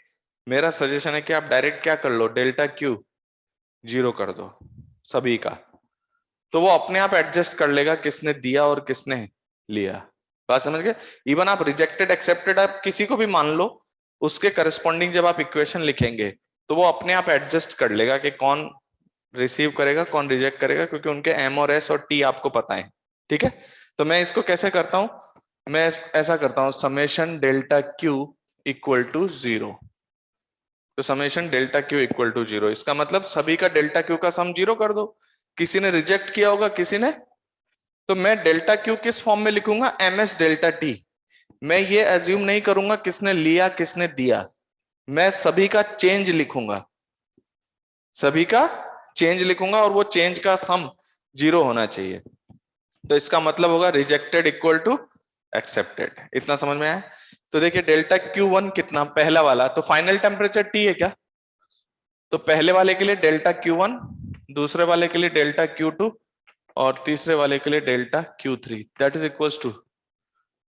मेरा सजेशन है कि आप डायरेक्ट क्या कर लो, डेल्टा क्यू 0 कर दो सभी का, तो वो अपने आप एडजस्ट कर लेगा किसने दिया और किसने लिया। बात समझ गए। इवन आप रिजेक्टेड एक्सेप्टेड आप किसी को भी मान लो, उसके करस्पॉन्डिंग जब आप इक्वेशन लिखेंगे तो वो अपने आप एडजस्ट कर लेगा कि कौन रिसीव करेगा कौन रिजेक्ट करेगा, क्योंकि उनके एम और एस और टी आपको पता है। ठीक है। तो मैं इसको कैसे करता हूं, मैं ऐसा करता हूं, summation delta Q equal to 0। तो summation delta Q equal to 0, इसका मतलब सभी का डेल्टा क्यू का सम 0 कर दो। किसी ने रिजेक्ट किया होगा किसी ने, तो मैं डेल्टा क्यू किस फॉर्म में लिखूंगा, एम एस डेल्टा टी। मैं ये एज्यूम नहीं करूंगा किसने लिया किसने दिया, मैं सभी का चेंज लिखूंगा, सभी का चेंज लिखूंगा, और वो चेंज का सम 0 होना चाहिए। तो इसका मतलब होगा रिजेक्टेड इक्वल टू एक्सेप्टेड। इतना समझ में आया। तो देखिए डेल्टा Q1 कितना, पहला वाला तो फाइनल टेम्परेचर T है क्या, तो पहले वाले के लिए डेल्टा Q1, दूसरे वाले के लिए डेल्टा Q2, और तीसरे वाले के लिए delta Q3, that is equals to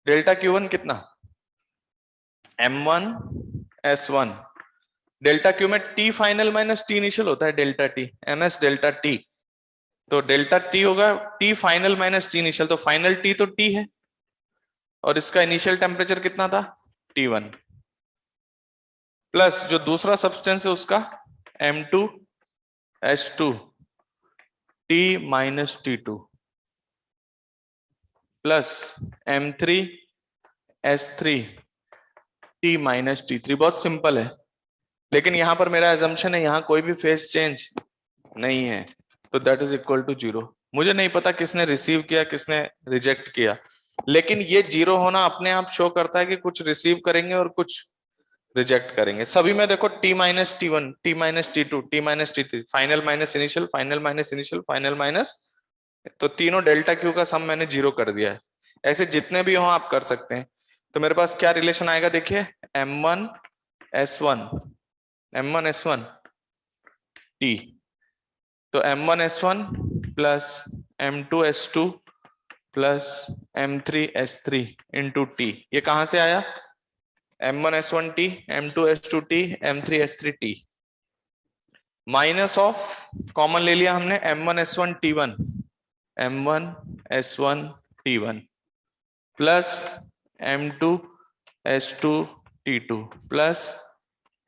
delta Q1 कितना, M1 S1, डेल्टा Q में T final minus T initial होता है, delta T MS delta T। तो डेल्टा T होगा T final minus T initial, तो फाइनल T तो T है, और इसका इनिशियल टेम्परेचर कितना था, T1, प्लस जो दूसरा सब्सटेंस है उसका M2S2 T minus T2, plus M3S3 T minus T3। बहुत सिंपल है, लेकिन यहां पर मेरा एजम्पशन है यहां कोई भी फेज चेंज नहीं है, तो दैट इज इक्वल टू 0। मुझे नहीं पता किसने रिसीव किया किसने रिजेक्ट किया, लेकिन ये 0 होना अपने आप शो करता है कि कुछ रिसीव करेंगे और कुछ रिजेक्ट करेंगे। सभी में देखो T minus T1 T minus T2 T minus T3, final minus initial final minus initial final minus, तो तीनों डेल्टा क्यू का सम मैंने 0 कर दिया है। ऐसे जितने भी हो आप कर सकते हैं। तो मेरे पास क्या रिलेशन आएगा देखिए, M1S1 M1S1 T, तो M1S1 plus M2S2 plus M3S3 into T, ये कहां से आया, M1S1T M2S2T M3S3T, minus of common ले लिया हमने M1S1T1 M1S1T1 plus M2S2T2 plus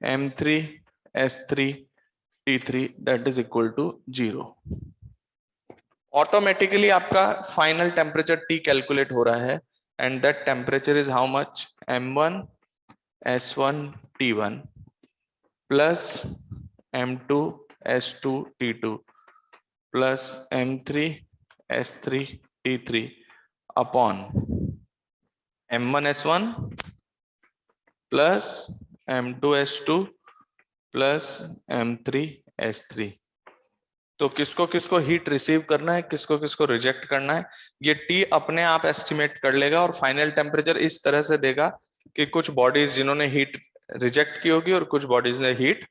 M3S3T3, that is equal to 0। Automatically आपका फाइनल टेम्परेचर T कैलकुलेट हो रहा है, and that temperature is how much, M1S1T1 plus M2S2T2 plus M3S3T3 upon M1S1 plus M2S2 plus M3S3। तो किसको किसको heat receive करना है किसको किसको रिजेक्ट करना है, ये टी अपने आप एस्टिमेट कर लेगा, और फाइनल टेम्परेचर इस तरह से देगा कि कुछ बॉडीज जिन्होंने हीट रिजेक्ट की होगी और कुछ बॉडीज ने हीट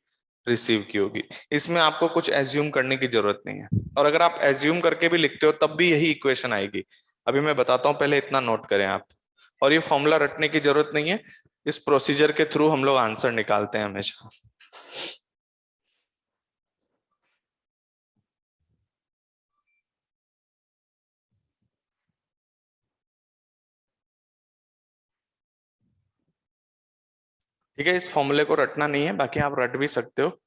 रिसीव की होगी। इसमें आपको कुछ एज्यूम करने की जरूरत नहीं है, और अगर आप एज्यूम करके भी लिखते हो तब भी यही इक्वेशन आएगी। अभी मैं बताता हूं, पहले इतना नोट करें आप, और ये फॉर्मूला रटने की जरूरत नहीं है, इस प्रोसीजर के थ्रू हम लोग आंसर निकालते हैं हमेशा। ठीक है, इस फॉर्मूले को रटना नहीं है, बाकी आप रट भी सकते हो।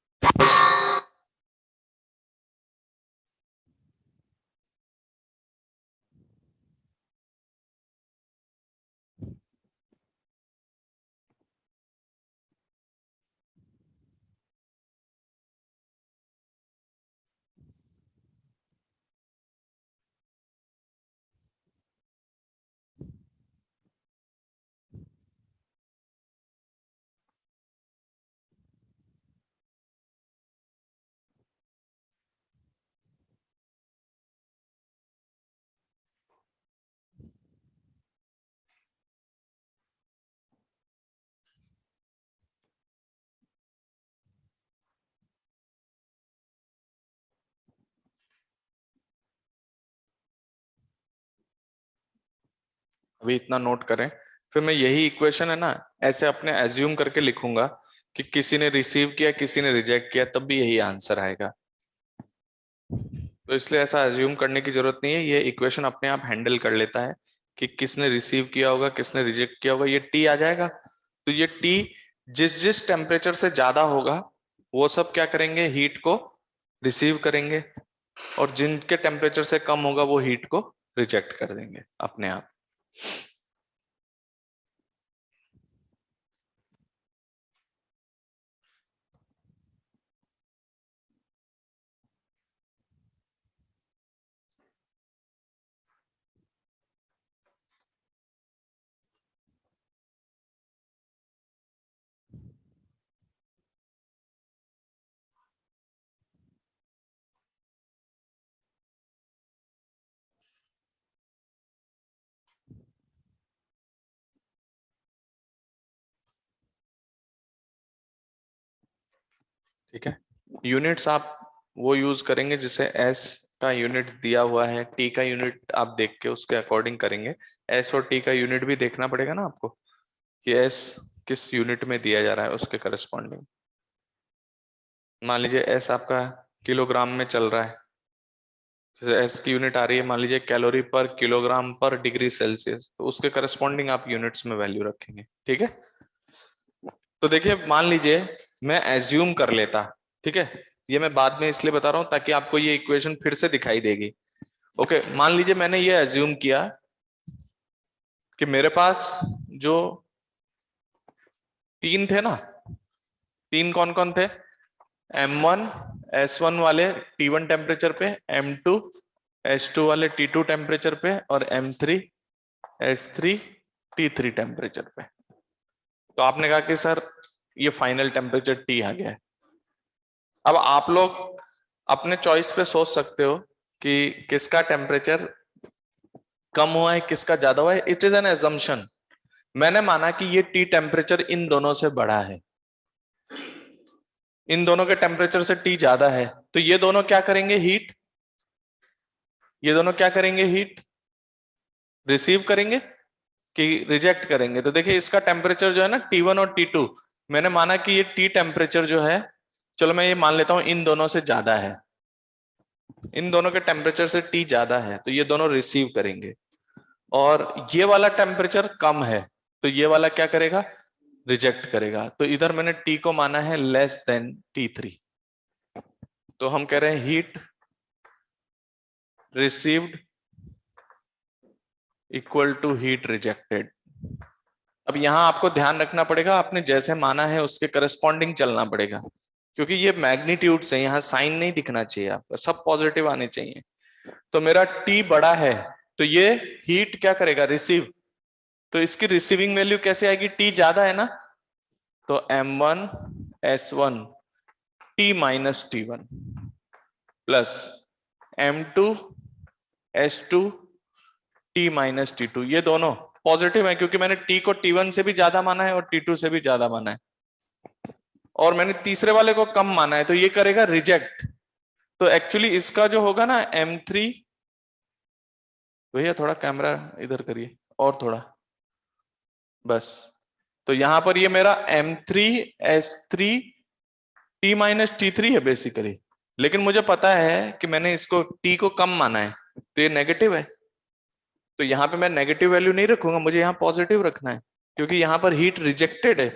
अभी इतना नोट करें, फिर मैं यही इक्वेशन है ना ऐसे अपने एज्यूम करके लिखूंगा कि किसी ने रिसीव किया किसी ने रिजेक्ट किया, तब भी यही आंसर आएगा। तो इसलिए ऐसा एज्यूम करने की जरूरत नहीं है, ये इक्वेशन अपने आप हैंडल कर लेता है कि किसने रिसीव किया होगा किसने रिजेक्ट किया होगा, ये टी आ जाएगा। तो ये टी जिस जिस टेम्परेचर से ज्यादा होगा वो सब क्या करेंगे, हीट को रिसीव करेंगे, और जिनके टेम्परेचर से कम होगा वो हीट को रिजेक्ट कर देंगे अपने आप। ठीक है, यूनिट्स आप वो यूज करेंगे जिसे एस का यूनिट दिया हुआ है, टी का यूनिट आप देख के उसके अकॉर्डिंग करेंगे। एस और टी का यूनिट भी देखना पड़ेगा ना आपको कि एस किस यूनिट में दिया जा रहा है उसके करस्पॉन्डिंग। मान लीजिए एस आपका किलोग्राम में चल रहा है, जैसे एस की यूनिट आ रही है मान लीजिए कैलोरी पर किलोग्राम पर डिग्री सेल्सियस, तो उसके करस्पॉन्डिंग आप यूनिट्स में वैल्यू रखेंगे। ठीक है, तो देखिए मान लीजिए मैं एज्यूम कर लेता, ठीक है, ये मैं बाद में इसलिए बता रहा हूं ताकि आपको ये इक्वेशन फिर से दिखाई देगी। ओके, मान लीजिए मैंने ये एज्यूम किया कि मेरे पास जो तीन थे ना, तीन कौन कौन थे, M1 S1 वाले T1 टेम्परेचर पे, M2 S2 वाले T2 टेम्परेचर पे, और M3 S3 T3 टेम्परेचर पे। तो आपने कहा कि सर ये फाइनल टेम्परेचर T आ गया है। अब आप लोग अपने चॉइस पे सोच सकते हो कि किसका टेम्परेचर कम हुआ है किसका ज्यादा हुआ है। It is an assumption. मैंने माना कि ये टी टेम्परेचर इन दोनों से बड़ा है, इन दोनों के टेम्परेचर से टी ज्यादा है, तो ये दोनों क्या करेंगे, हीट, ये दोनों क्या करेंगे, हीट रिसीव करेंगे कि रिजेक्ट करेंगे। तो देखिए इसका टेम्परेचर जो है ना T1 और T2, मैंने माना कि ये टी टेम्परेचर जो है, चलो मैं ये मान लेता हूं इन दोनों से ज्यादा है, इन दोनों के टेम्परेचर से टी ज्यादा है, तो ये दोनों रिसीव करेंगे। और ये वाला टेम्परेचर कम है, तो ये वाला क्या करेगा, रिजेक्ट करेगा। तो इधर मैंने टी को माना है लेस देन T3, तो हम कह रहे हैं heat received equal to heat rejected. अब यहां आपको ध्यान रखना पड़ेगा, आपने जैसे माना है उसके करस्पॉन्डिंग चलना पड़ेगा, क्योंकि ये मैग्नीट्यूड से यहाँ साइन नहीं दिखना चाहिए आपको, सब पॉजिटिव आने चाहिए। तो मेरा टी बड़ा है तो ये हीट क्या करेगा, रिसीव, तो इसकी रिसीविंग वैल्यू कैसे आएगी, टी ज्यादा है ना, तो M1 S1 T minus T1 plus M2 S2 T minus T2, ये दोनों पॉजिटिव है क्योंकि मैंने T को T1 से भी ज्यादा माना है और T2 से भी ज्यादा माना है, और मैंने तीसरे वाले को कम माना है, तो ये करेगा रिजेक्ट। तो एक्चुअली इसका जो होगा ना M3, भैया थोड़ा कैमरा इधर करिए और थोड़ा, बस। तो यहां पर ये मेरा M3 S3 T minus T3 है बेसिकली, लेकिन मुझे पता है कि मैंने इसको T को कम माना है, तो ये नेगेटिव है, तो यहाँ पे मैं नेगेटिव वैल्यू नहीं रखूंगा, मुझे यहाँ पॉजिटिव रखना है, क्योंकि यहाँ पर हीट रिजेक्टेड है,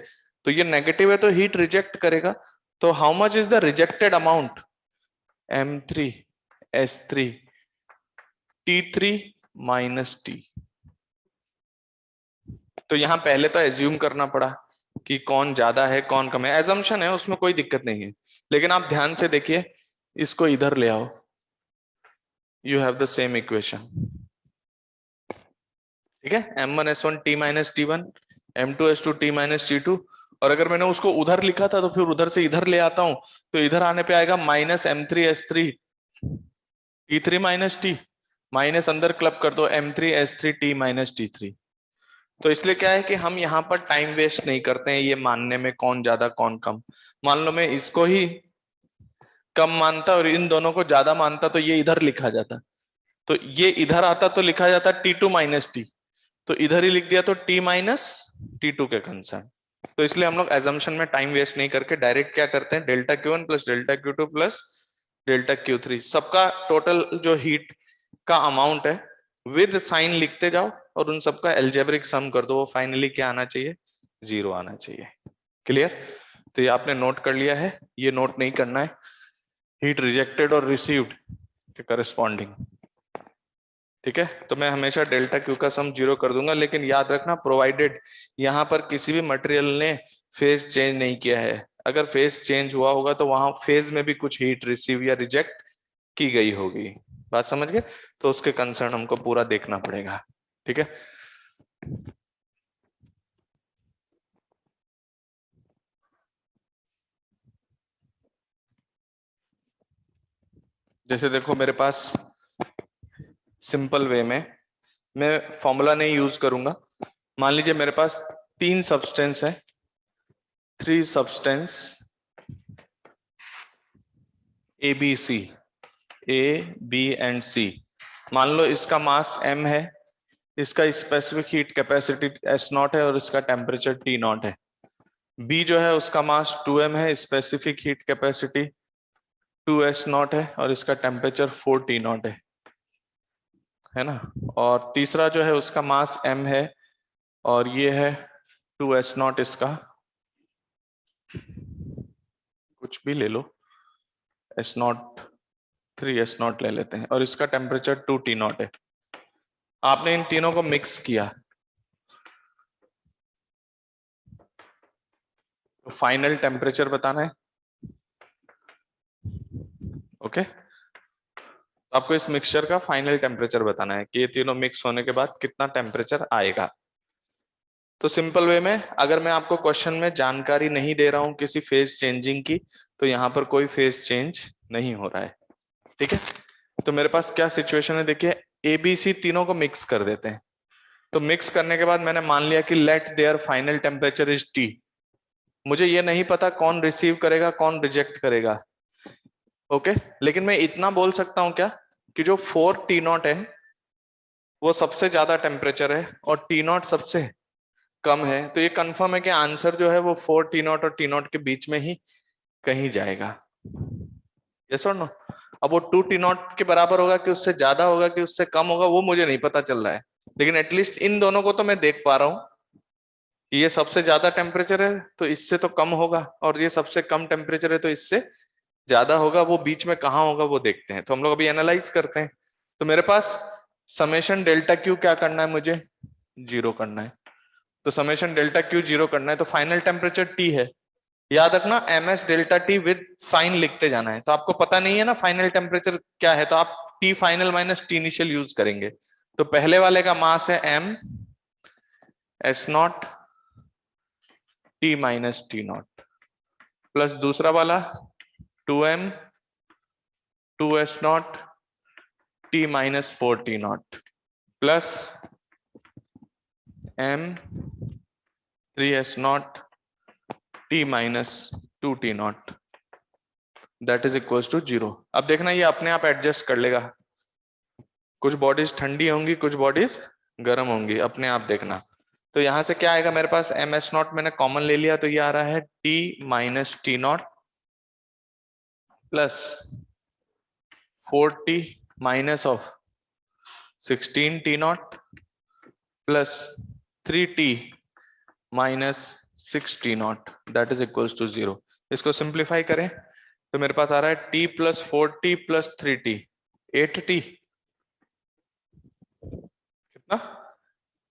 तो ये नेगेटिव है तो हीट रिजेक्ट करेगा। तो how much is the rejected amount, M3 S3 T3 minus T। तो यहाँ पहले तो एज्यूम करना पड़ा कि कौन ज्यादा है कौन कम है, एजम्पशन है उसमें कोई दिक्कत नहीं है, लेकिन आप ध्यान से देखिए, इसको इधर ले आओ, you have the same equation. ठीक है, M1 S1 T minus T1, M2 S2 T minus T2, और अगर मैंने उसको उधर लिखा था तो फिर उधर से इधर ले आता हूं, तो इधर आने पे आएगा minus M3S3 T3 minus T, minus अंदर क्लब कर दो M3S3 T माइनस T3। तो इसलिए क्या है कि हम यहाँ पर टाइम वेस्ट नहीं करते हैं ये मानने में कौन ज्यादा कौन कम। मान लो मैं इसको ही कम मानता और इन दोनों को ज्यादा मानता, तो ये इधर लिखा जाता, तो ये इधर आता तो लिखा जाता T2 माइनस T, तो इधर ही लिख दिया तो T माइनस T2 के कंसर्न। तो इसलिए हम लोग एजम्पशन में टाइम वेस्ट नहीं करके डायरेक्ट क्या करते हैं, delta Q1 plus delta Q2 plus delta Q3 सबका टोटल जो हीट का अमाउंट है विद साइन लिखते जाओ और उन सबका एल्जेब्रिक सम कर दो, वो फाइनली क्या आना चाहिए, 0 आना चाहिए। क्लियर? तो ये आपने नोट कर लिया है, ये नोट नहीं करना है हीट रिजेक्टेड और रिसीव्ड के करस्पॉन्डिंग। ठीक है, तो मैं हमेशा डेल्टा क्यू का सम 0 कर दूंगा, लेकिन याद रखना प्रोवाइडेड यहां पर किसी भी मटेरियल ने फेज चेंज नहीं किया है। अगर फेज चेंज हुआ होगा तो वहां फेज में भी कुछ हीट रिसीव या रिजेक्ट की गई होगी। बात समझ गए? तो उसके कंसर्न हमको पूरा देखना पड़ेगा। ठीक है, जैसे देखो मेरे पास सिंपल वे में मैं फॉर्मूला नहीं यूज करूंगा। मान लीजिए मेरे पास 3 सब्सटेंस है, 3 substance ABC, A, B and C। मान लो इसका मास m है, इसका स्पेसिफिक हीट कैपेसिटी S0 है और इसका टेम्परेचर T0 है। B जो है उसका मास 2m है, स्पेसिफिक हीट कैपेसिटी 2S0 है और इसका टेम्परेचर 4T0 है ना। और तीसरा जो है उसका मास m है और ये है 2S0, इसका कुछ भी ले लो, S0 3S0 ले लेते हैं और इसका टेम्परेचर 2T0 है। आपने इन तीनों को मिक्स किया तो फाइनल टेम्परेचर बताना है। ओके, आपको इस मिक्सचर का फाइनल टेम्परेचर बताना है कि ये तीनों मिक्स होने के बाद कितना टेम्परेचर आएगा। तो सिंपल वे में अगर मैं आपको क्वेश्चन में जानकारी नहीं दे रहा हूं किसी फेज चेंजिंग की, तो यहां पर कोई फेज चेंज नहीं हो रहा है। ठीक है, तो मेरे पास क्या सिचुएशन है, देखिए ABC तीनों को मिक्स कर देते हैं। तो मिक्स करने के बाद मैंने मान लिया कि let there final temperature is T। मुझे ये नहीं पता कौन रिसीव करेगा कौन रिजेक्ट करेगा। ओके, लेकिन मैं इतना बोल सकता हूं क्या कि जो 4T0 है वो सबसे ज्यादा टेम्परेचर है और T0 सबसे कम है। तो ये कंफर्म है कि आंसर जो है वो 4T0 और T0 के बीच में ही कहीं जाएगा। यस और नो? अब वो 2T0 के बराबर होगा कि उससे ज्यादा होगा कि उससे कम होगा, वो मुझे नहीं पता चल रहा है, लेकिन एटलीस्ट इन दोनों को तो मैं देख पा रहा हूं कि ये सबसे ज्यादा टेम्परेचर है तो इससे तो कम होगा और ये सबसे कम टेम्परेचर है तो इससे ज्यादा होगा। वो बीच में कहाँ होगा वो देखते हैं। तो हम लोग अभी एनालाइज करते हैं। तो मेरे पास समेशन डेल्टा क्यू क्या करना है, मुझे 0 करना है। तो समेशन डेल्टा क्यू 0 करना है तो फाइनल टेम्परेचर T है। याद रखना MS delta T with sign लिखते जाना है। तो आपको पता नहीं है ना फाइनल टेम्परेचर क्या है, तो आप T final minus T initial use करेंगे। तो पहले वाले का मास है M S0 T minus T0 plus दूसरा वाला 2M 2S0 T minus 4T0 plus M 3S0 T minus 2T0 that is equal to 0। अब देखना ये अपने आप एडजस्ट कर लेगा, कुछ बॉडीज ठंडी होंगी कुछ बॉडीज गर्म होंगी, अपने आप देखना। तो यहां से क्या आएगा, मेरे पास MS0 मैंने कॉमन ले लिया तो ये आ रहा है T minus T0 plus 4T minus of 16T0 plus 3T minus 6T0 that is equal to 0। इसको सिंप्लीफाई करें तो मेरे पास आ रहा है T plus 4T plus 3T 8T, कितना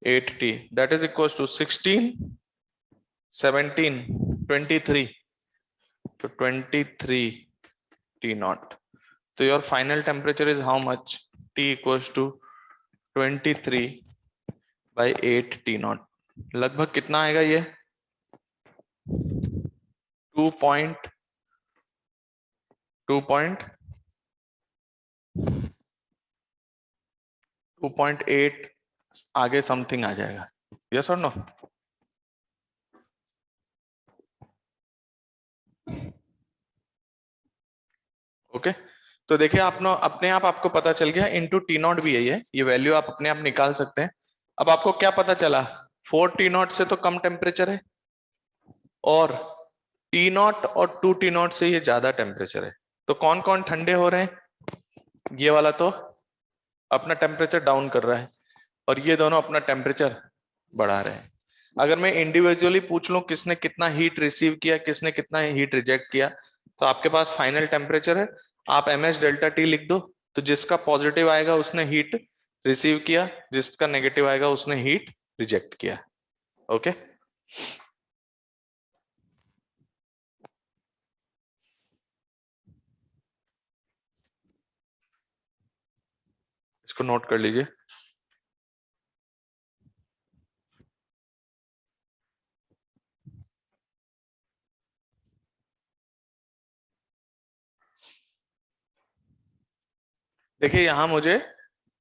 8T that is equal to 16 17 23 तो 23T0। तो your final temperature is how much, T equals to 23/8T0। लगभग कितना आएगा ये 2.8 आगे समथिंग आ जाएगा। यस और नो? ओके, तो देखिए आप अपने आप आपको पता चल गया इनटू T0 भी है ये वैल्यू आप अपने आप निकाल सकते हैं। अब आपको क्या पता चला, 4 टी नॉट से तो कम टेम्परेचर है और टी नॉट और 2 टी नॉट से ये ज्यादा टेम्परेचर है। तो कौन कौन ठंडे हो रहे हैं, ये वाला तो अपना टेम्परेचर डाउन कर रहा है और ये दोनों अपना टेम्परेचर बढ़ा रहे हैं। अगर मैं इंडिविजुअली पूछ लूं किसने कितना हीट रिसीव किया, किसने कितना हीट रिजेक्ट किया, तो आपके पास फाइनल टेम्परेचर है, आप ms डेल्टा टी लिख दो। तो जिसका पॉजिटिव आएगा उसने हीट रिसीव किया, जिसका नेगेटिव आएगा उसने हीट रिजेक्ट किया। ओके, इसको नोट कर लीजिए। देखिए यहां मुझे,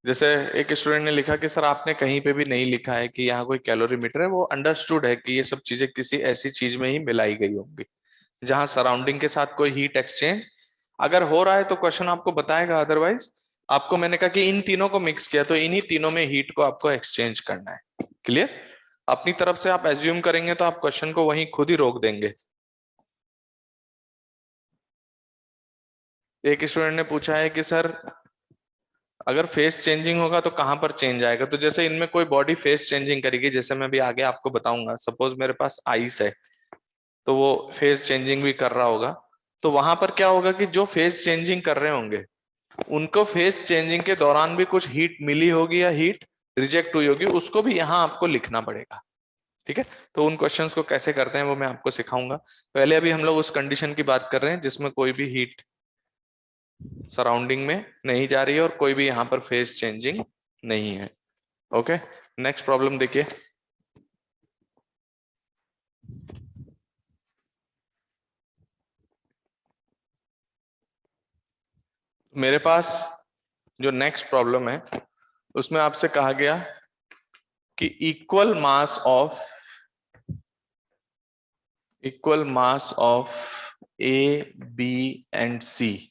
जैसे एक स्टूडेंट ने लिखा कि सर आपने कहीं पे भी नहीं लिखा है कि यहाँ कोई कैलोरीमीटर है, वो अंडरस्टूड है कि ये सब चीजें किसी ऐसी चीज में ही मिलाई गई होंगी जहां सराउंडिंग के साथ कोई हीट एक्सचेंज अगर हो रहा है तो क्वेश्चन आपको बताएगा, अदरवाइज आपको मैंने कहा कि इन तीनों को मिक्स किया तो इन्हीं तीनों में हीट को आपको एक्सचेंज करना है। क्लियर? अपनी तरफ से आप एज्यूम करेंगे तो आप क्वेश्चन को वहीं खुद ही रोक देंगे। एक स्टूडेंट ने पूछा है कि सर अगर फेस चेंजिंग होगा तो कहां पर चेंज आएगा, तो जैसे इनमें कोई बॉडी फेस चेंजिंग करेगी, जैसे मैं भी आगे आपको बताऊंगा, सपोज मेरे पास आइस है तो वो फेस चेंजिंग भी कर रहा होगा, तो वहां पर क्या होगा कि जो फेस चेंजिंग कर रहे होंगे उनको फेस चेंजिंग के दौरान भी कुछ हीट मिली होगी या हीट रिजेक्ट हुई होगी, उसको भी यहाँ आपको लिखना पड़ेगा। ठीक है, तो उन क्वेश्चंस को कैसे करते हैं वो मैं आपको सिखाऊंगा। पहले अभी हम लोग उस कंडीशन की बात कर रहे हैं जिसमें कोई भी हीट सराउंडिंग में नहीं जा रही है और कोई भी यहाँ पर फेस चेंजिंग नहीं है। ओके, नेक्स्ट प्रॉब्लम देखिए। मेरे पास जो नेक्स्ट प्रॉब्लम है उसमें आपसे कहा गया कि equal mass of A B and C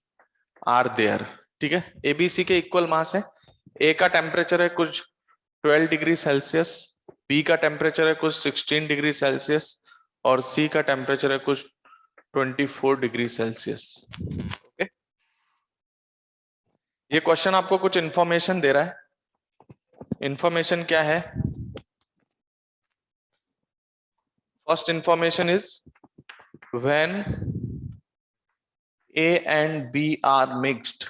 are there. ठीक है, ए बी सी के इक्वल मास है। ए का टेम्परेचर है कुछ 12 डिग्री सेल्सियस, बी का टेम्परेचर है कुछ 16 डिग्री सेल्सियस और सी का टेम्परेचर है कुछ 24 डिग्री सेल्सियस। ओके, ये क्वेश्चन आपको कुछ इंफॉर्मेशन दे रहा है। इंफॉर्मेशन क्या है? First information is when A and B are mixed,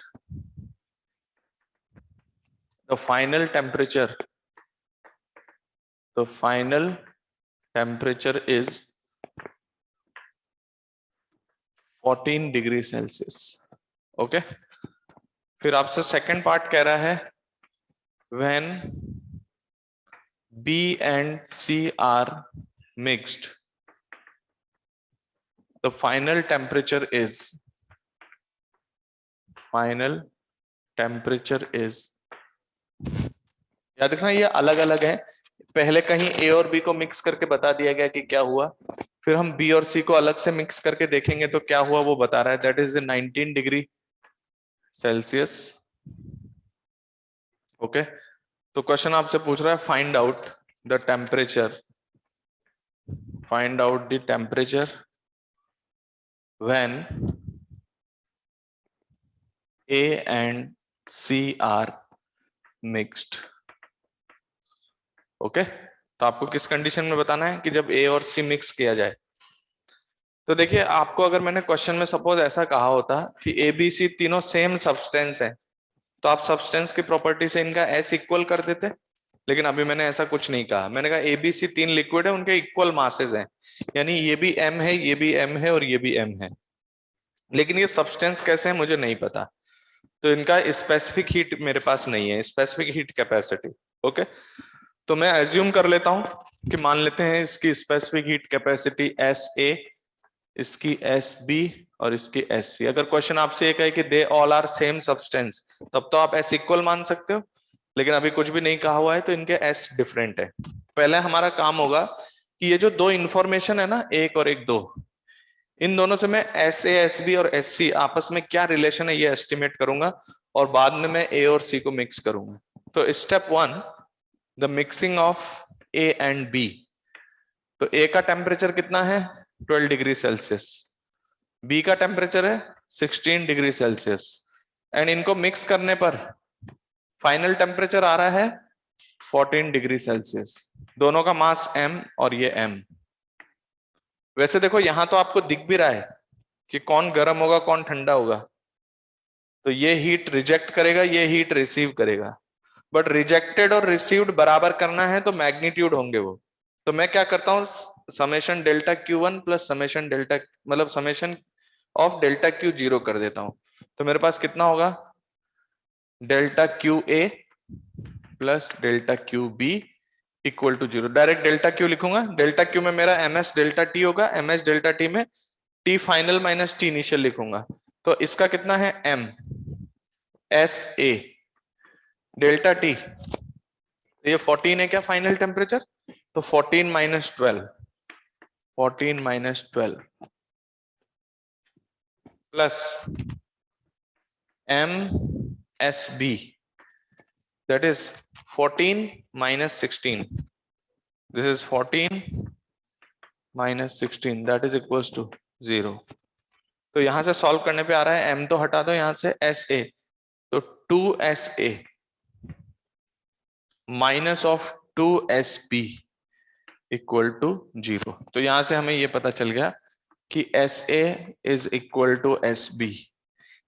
the final temperature is 14 degree Celsius. Okay, फिर आपसे सेकंड पार्ट कह रहा है when B and C are mixed, the final temperature is याद रखना ये अलग अलग है। पहले कहीं ए और बी को मिक्स करके बता दिया गया कि क्या हुआ, फिर हम बी और सी को अलग से मिक्स करके देखेंगे तो क्या हुआ वो बता रहा है, that is 19 degree Celsius. Okay, तो क्वेश्चन आपसे पूछ रहा है find out the temperature when A and C are mixed। Okay, तो आपको किस कंडीशन में बताना है कि जब ए और सी मिक्स किया जाए। तो देखिए आपको अगर मैंने क्वेश्चन में सपोज ऐसा कहा होता कि ए बी सी तीनों सेम सब्सटेंस है तो आप सब्सटेंस की प्रॉपर्टी से इनका एस इक्वल कर देते, लेकिन अभी मैंने ऐसा कुछ नहीं कहा। मैंने कहा ए बी सी तीन लिक्विड है, उनके इक्वल मासेस हैं, यानी ये भी एम है, ये भी एम है और ये भी एम है, लेकिन ये सब्सटेंस कैसे है मुझे नहीं पता, तो इनका स्पेसिफिक हीट मेरे पास नहीं है, स्पेसिफिक हीट कैपेसिटी। ओके, तो मैं एज्यूम कर लेता हूं कि मान लेते हैं इसकी specific heat capacity S A, इसकी एस बी और इसकी एस सी। अगर क्वेश्चन आपसे ये कहे कि they all are same substance तब तो आप एस इक्वल मान सकते हो, लेकिन अभी कुछ भी नहीं कहा हुआ है तो इनके एस डिफरेंट है। पहले हमारा काम होगा कि ये जो दो इंफॉर्मेशन है ना, एक और एक दो, इन दोनों से मैं एस ए एस बी और एस सी आपस में क्या रिलेशन है ये एस्टिमेट करूंगा और बाद में मैं ए और सी को मिक्स करूंगा। तो step one, the mixing of A and B. तो ए का टेम्परेचर कितना है 12 डिग्री सेल्सियस, बी का टेम्परेचर है 16 डिग्री सेल्सियस, एंड इनको मिक्स करने पर फाइनल टेम्परेचर आ रहा है 14 डिग्री सेल्सियस। दोनों का मास m और ये m। वैसे देखो यहां तो आपको दिख भी रहा है कि कौन गर्म होगा कौन ठंडा होगा, तो ये हीट रिजेक्ट करेगा, ये हीट रिसीव करेगा, बट रिजेक्टेड और रिसीव्ड बराबर करना है तो मैग्नीट्यूड होंगे वो। तो मैं क्या करता हूं, summation delta Q1 plus summation delta, मतलब summation of delta Q zero कर देता हूं। तो मेरे पास कितना होगा, delta QA plus delta QB equal to zero. Direct delta Q लिखूंगा, डेल्टा Q में मेरा MS डेल्टा T होगा, MS डेल्टा T में T final minus T initial लिखूंगा। तो इसका कितना है M SA डेल्टा T, ये 14 है क्या फाइनल टेम्परेचर, तो 14 minus 12, 14 minus 12 plus MSB that is 14 minus 16, this is 14 minus 16 that is equals to 0। तो यहां से सॉल्व करने पे आ रहा है m तो हटा दो यहां से SA, तो 2SA minus of 2SB equal to 0। तो यहां से हमें ये पता चल गया कि SA is equal to SB,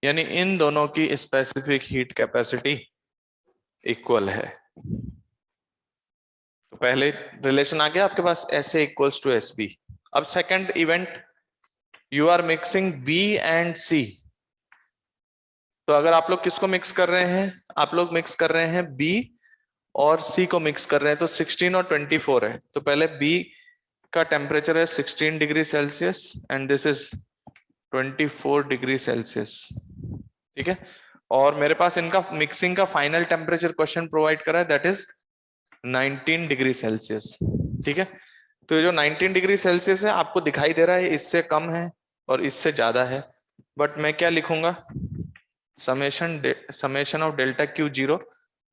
यानी इन दोनों की स्पेसिफिक हीट कैपेसिटी इक्वल है। तो पहले रिलेशन आ गया आपके पास SA इक्वल्स टू SB। अब second event, you are mixing B and C। तो अगर आप लोग किसको मिक्स कर रहे हैं, आप लोग मिक्स कर रहे हैं B और C को मिक्स कर रहे हैं, तो 16 और 24 है। तो पहले B का टेम्परेचर है 16 degree Celsius and this is 24 degree Celsius, ठीक है। और मेरे पास इनका मिक्सिंग का फाइनल टेम्परेचर क्वेश्चन प्रोवाइड करा है, दैट इज 19 डिग्री सेल्सियस, ठीक है। तो ये जो 19 डिग्री सेल्सियस है आपको दिखाई दे रहा है इससे कम है और इससे ज्यादा है, बट मैं क्या लिखूंगा, summation of delta Q0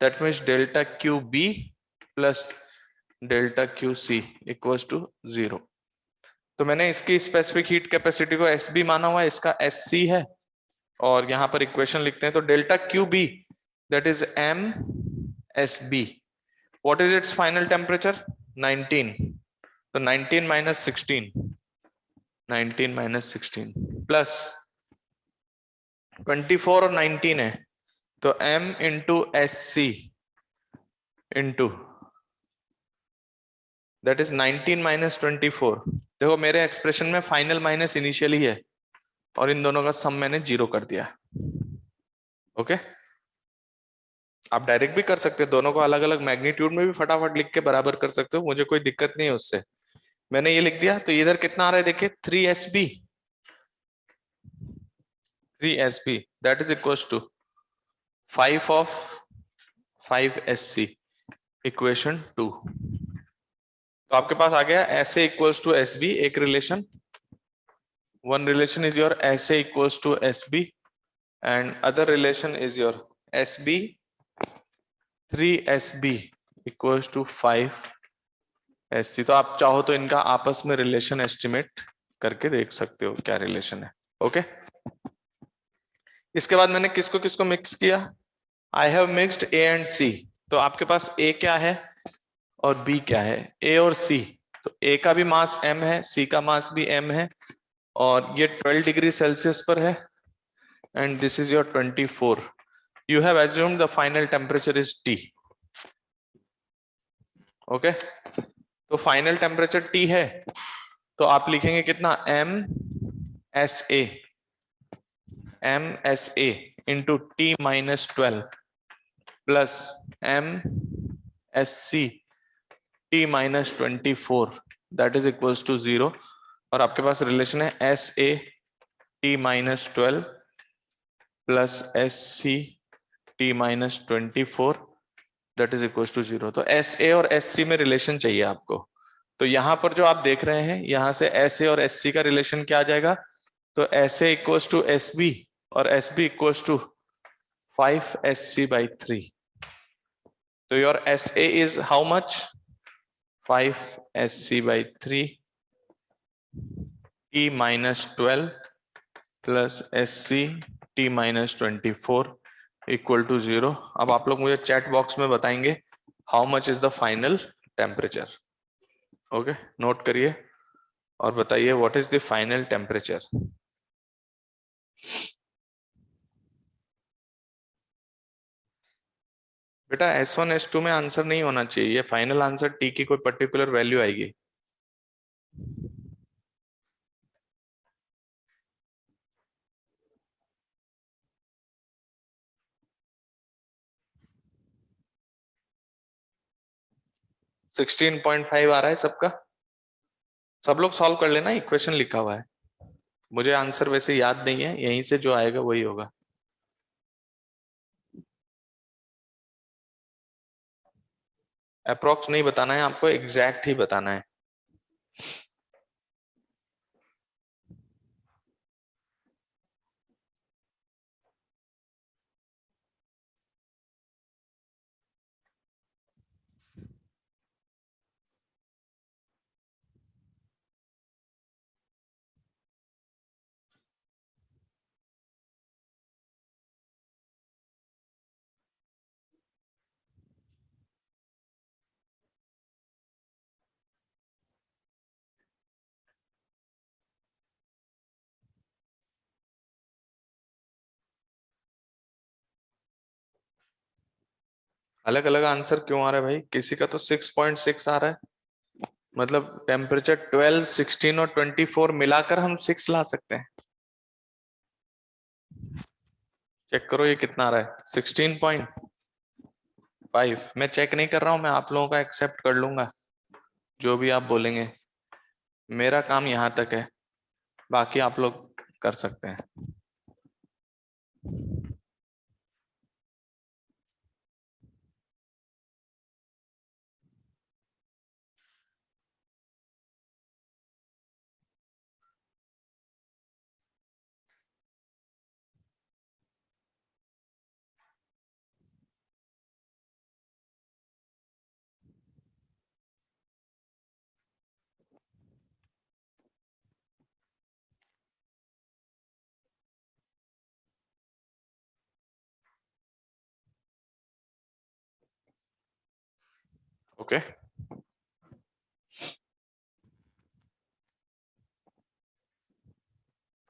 that means delta QB plus delta QC equals to 0। तो मैंने इसकी स्पेसिफिक हीट कैपेसिटी को SB माना हुआ है, इसका SC है, और यहां पर इक्वेशन लिखते हैं। तो delta QB that is MSB, what is it's final temperature 19, तो 19 माइनस 16, 19 माइनस 16 प्लस 24 और 19 है, तो M into SC into that is 19 minus 24। देखो मेरे एक्सप्रेशन में फाइनल माइनस इनिशियल ही है और इन दोनों का सम मैंने 0 कर दिया, ओके। आप डायरेक्ट भी कर सकते हैं, दोनों को अलग अलग मैग्नीट्यूड में भी फटाफट लिख के बराबर कर सकते हो, मुझे कोई दिक्कत नहीं है उससे। मैंने ये लिख दिया, तो इधर कितना आ रहा है देखिए 3SB, 3SB that is equals to 5 of 5SC equation 2। तो आपके पास आ गया SA इक्वल्स टू SB एक relation, one relation is your SA equals to SB and other relation is your SB 3SB equals to 5SC। तो आप चाहो तो इनका आपस में रिलेशन एस्टिमेट करके देख सकते हो क्या रिलेशन है, ओके। इसके बाद मैंने किसको किसको मिक्स किया, I have mixed A and C। तो आपके पास A क्या है और B क्या है, A और C। तो A का भी मास M है, C का मास भी M है, और ये 12 डिग्री सेल्सियस पर है and this is your 24। You have assumed the final temperature is T, okay. तो फाइनल टेम्परेचर T है, तो आप लिखेंगे कितना MSA into T minus 12 plus MSC T minus 24 that is equals to 0। और आपके पास रिलेशन है SA T minus 12 plus SC T minus 24 that is equals to 0। तो SA और SC में रिलेशन चाहिए आपको। तो यहां पर जो आप देख रहे हैं, यहां से SA और SC का रिलेशन क्या आ जाएगा, तो SA इक्वल्स टू SB और SB equals to 5SC by 3। तो your SA is how much 5SC/3 T-12 plus SC T-24 equal to 0। अब आप लोग मुझे चैट बॉक्स में बताएंगे how much is the final temperature. Okay, note करिए और बताइए what is the final temperature. बेटा S1 S2 में आंसर नहीं होना चाहिए, ये फाइनल आंसर T की कोई पर्टिकुलर वैल्यू आएगी। सिक्सटीन 16.5 आ रहा है सबका, सब लोग सॉल्व कर लेना, इक्वेशन लिखा हुआ है, मुझे आंसर वैसे याद नहीं है, यहीं से जो आएगा वही होगा। अप्रोक्स नहीं बताना है आपको, एग्जैक्ट ही बताना है। अलग अलग आंसर क्यों आ रहा है भाई? किसी का तो 6.6 आ रहा है, मतलब टेम्परेचर 12, 16 और 24 मिलाकर हम 6 ला सकते हैं। चेक करो ये कितना आ रहा है, 16.5। मैं चेक नहीं कर रहा हूं, मैं आप लोगों का एक्सेप्ट कर लूंगा जो भी आप बोलेंगे, मेरा काम यहां तक है, बाकी आप लोग कर सकते हैं। ओके,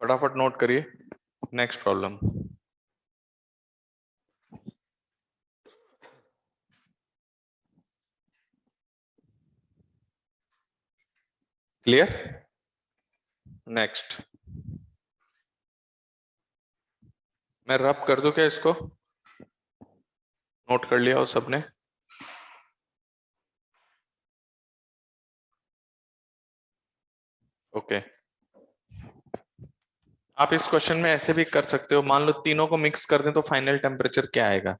फटाफट नोट करिए। Next problem, clear? नेक्स्ट, मैं रब कर दूं क्या इसको? नोट कर लिया हो सबने? ओके, आप इस क्वेश्चन में ऐसे भी कर सकते हो, मान लो तीनों को मिक्स कर दें तो फाइनल टेम्परेचर क्या आएगा,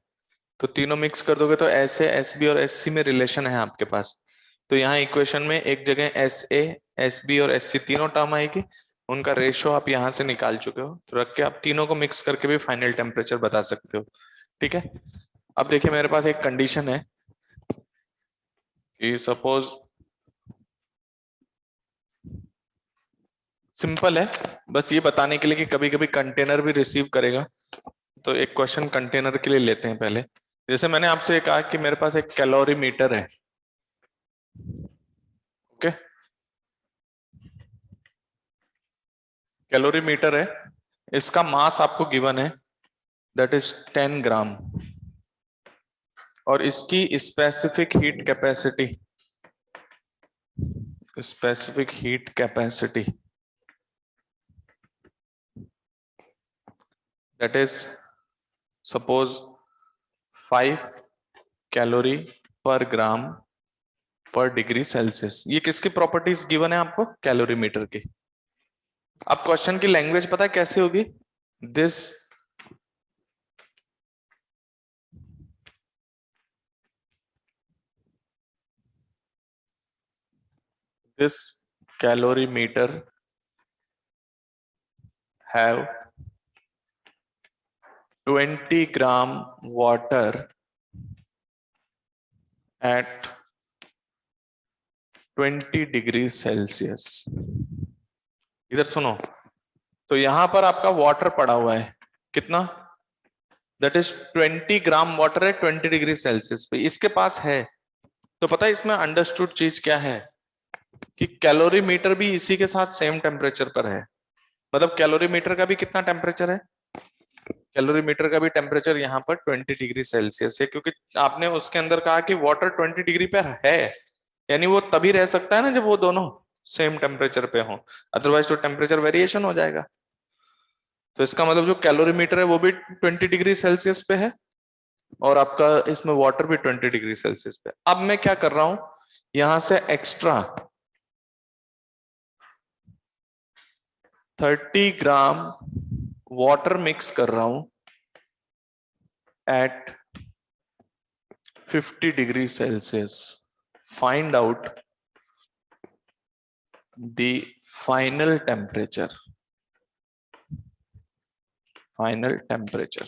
तो तीनों मिक्स कर दोगे तो ऐसे SB और SC में रिलेशन है आपके पास, तो यहाँ इक्वेशन में एक जगह SA, SB और SC तीनों टर्म आएगी, उनका रेशियो आप यहाँ से निकाल चुके हो, तो रख के आप तीनों को मिक्स करके भी फाइनल टेम्परेचर बता सकते हो। ठीक है, अब देखिए मेरे पास एक कंडीशन है कि सपोज, सिंपल है, बस ये बताने के लिए कि कभी कभी कंटेनर भी रिसीव करेगा, तो एक क्वेश्चन कंटेनर के लिए लेते हैं पहले। जैसे मैंने आपसे कहा कि मेरे पास एक कैलोरी मीटर है, ओके, कैलोरी मीटर है, इसका मास आपको गिवन है, दैट इज 10 ग्राम, और इसकी specific heat capacity that is suppose 5 calorie पर ग्राम पर डिग्री सेल्सियस। ये किसकी प्रॉपर्टीज गिवन है आपको? कैलोरीमीटर की। अब क्वेश्चन की लैंग्वेज पता है कैसी होगी? This this calorimeter have 20 gram water at 20 degree Celsius. इधर सुनो, तो यहां पर आपका वाटर पड़ा हुआ है कितना, दैट इज 20 ग्राम वाटर है 20 डिग्री सेल्सियस पे, इसके पास है। तो पता है इसमें अंडरस्टूड चीज क्या है कि कैलोरीमीटर भी इसी के साथ सेम टेम्परेचर पर है। मतलब कैलोरीमीटर का भी कितना टेम्परेचर है, कैलोरीमीटर का भी टेम्परेचर यहाँ पर 20 डिग्री सेल्सियस है, क्योंकि आपने उसके अंदर कहा कि वाटर 20 डिग्री पर है, यानी वो तभी रह सकता है ना जब वो दोनों सेम टेम्परेचर पे हो, अदरवाइज तो टेम्परेचर वेरिएशन हो जाएगा। तो इसका मतलब जो कैलोरीमीटर है वो भी 20 डिग्री सेल्सियस पे है और आपका इसमें वाटर भी 20 डिग्री सेल्सियस पे। अब मैं क्या कर रहा हूं, यहां से एक्स्ट्रा 30 ग्राम वाटर मिक्स कर रहा हूं at 50 degree Celsius. Find out the final temperature, final temperature.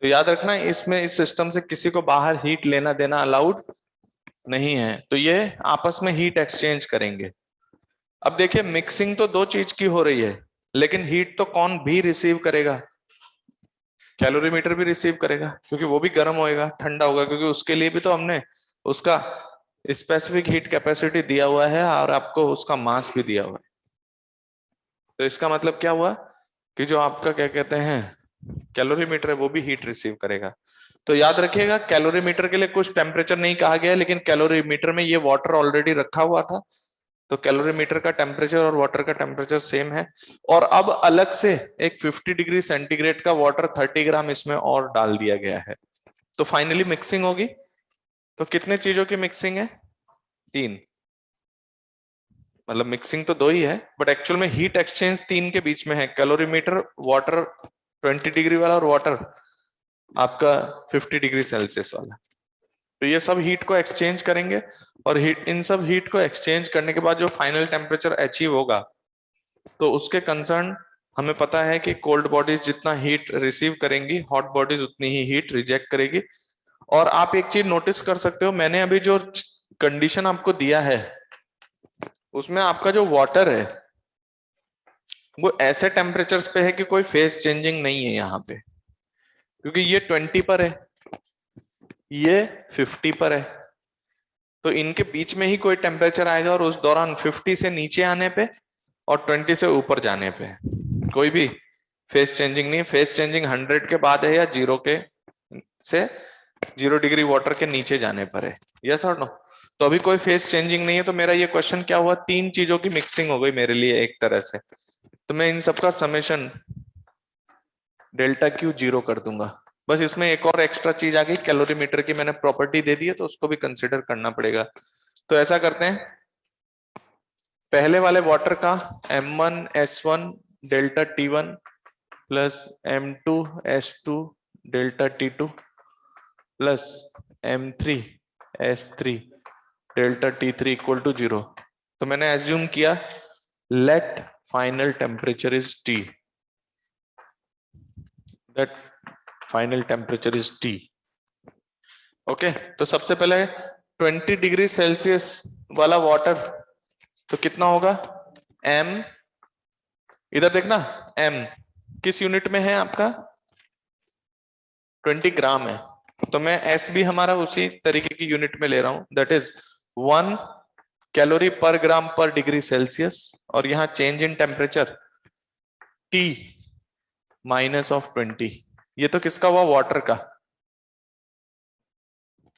तो याद रखना इसमें इस सिस्टम से किसी को बाहर हीट लेना देना अलाउड नहीं है, तो ये आपस में हीट एक्सचेंज करेंगे। अब देखिए मिक्सिंग तो दो चीज की हो रही है, लेकिन हीट तो कौन भी रिसीव करेगा, कैलोरीमीटर भी रिसीव करेगा, क्योंकि वो भी गर्म होएगा ठंडा होगा, क्योंकि उसके लिए भी तो हमने उसका स्पेसिफिक हीट कैपेसिटी दिया हुआ है और आपको उसका मास भी दिया हुआ है। तो इसका मतलब क्या हुआ कि जो आपका क्या कहते हैं कैलोरीमीटर है वो भी हीट रिसीव करेगा। तो याद रखिएगा कैलोरीमीटर के लिए कुछ टेम्परेचर नहीं कहा गया है, लेकिन कैलोरीमीटर में ये वाटर ऑलरेडी रखा हुआ था, तो कैलोरीमीटर का टेम्परेचर और वाटर का टेम्परेचर सेम है। और अब अलग से एक 50 डिग्री सेंटीग्रेड का वाटर 30 ग्राम इसमें और डाल दिया गया है। तो फाइनली मिक्सिंग होगी, तो कितने चीजों की मिक्सिंग है, तीन। मतलब मिक्सिंग तो दो ही है, बट एक्चुअल में हीट एक्सचेंज तीन के बीच में है, कैलोरीमीटर, वाटर 20 डिग्री वाला और वाटर आपका 50 डिग्री सेल्सियस वाला। तो ये सब हीट को एक्सचेंज करेंगे और हीट, इन सब हीट को एक्सचेंज करने के बाद जो फाइनल टेम्परेचर अचीव होगा, तो उसके कंसर्न हमें पता है कि कोल्ड बॉडीज जितना हीट रिसीव करेंगी, हॉट बॉडीज उतनी ही हीट रिजेक्ट करेगी। और आप एक चीज नोटिस कर सकते हो, मैंने अभी जो कंडीशन आपको दिया है उसमें आपका जो वाटर है वो ऐसे टेम्परेचर्स पे है कि कोई फेस चेंजिंग नहीं है यहाँ पे, क्योंकि ये 20 पर है, ये 50 पर है। तो इनके बीच में ही कोई टेम्परेचर आएगा और उस दौरान 50 से नीचे आने पे और 20 से ऊपर जाने पे कोई भी फेस चेंजिंग नहीं। फेस चेंजिंग 100 के बाद है या जीरो के से 0 डिग्री वाटर के नीचे जाने पर है, यस और नो। तो अभी कोई फेस चेंजिंग नहीं है, तो मेरा ये क्वेश्चन क्या हुआ, तीन चीजों की मिक्सिंग हो गई मेरे लिए एक तरह से। तो मैं इन सबका समेशन डेल्टा क्यू जीरो कर दूंगा। बस इसमें एक और एक्स्ट्रा चीज आ गई, कैलोरीमीटर की मैंने प्रॉपर्टी दे दी है, तो उसको भी कंसिडर करना पड़ेगा। तो ऐसा करते हैं, पहले वाले वाटर का M1S1 delta T1 plus M2S2 delta T2 plus M3S3 delta T3 equal to 0। तो मैंने एज्यूम किया let final temperature is T, that final temperature is T। Okay, तो सबसे पहले 20 डिग्री सेल्सियस वाला वाटर तो कितना होगा, M, इधर देखना M किस यूनिट में है आपका, 20 ग्राम है, तो मैं S भी हमारा उसी तरीके की यूनिट में ले रहा हूं, दैट इज 1 कैलोरी पर ग्राम पर डिग्री सेल्सियस, और यहां change in temperature T minus of 20, ये तो किसका हुआ, वाटर का,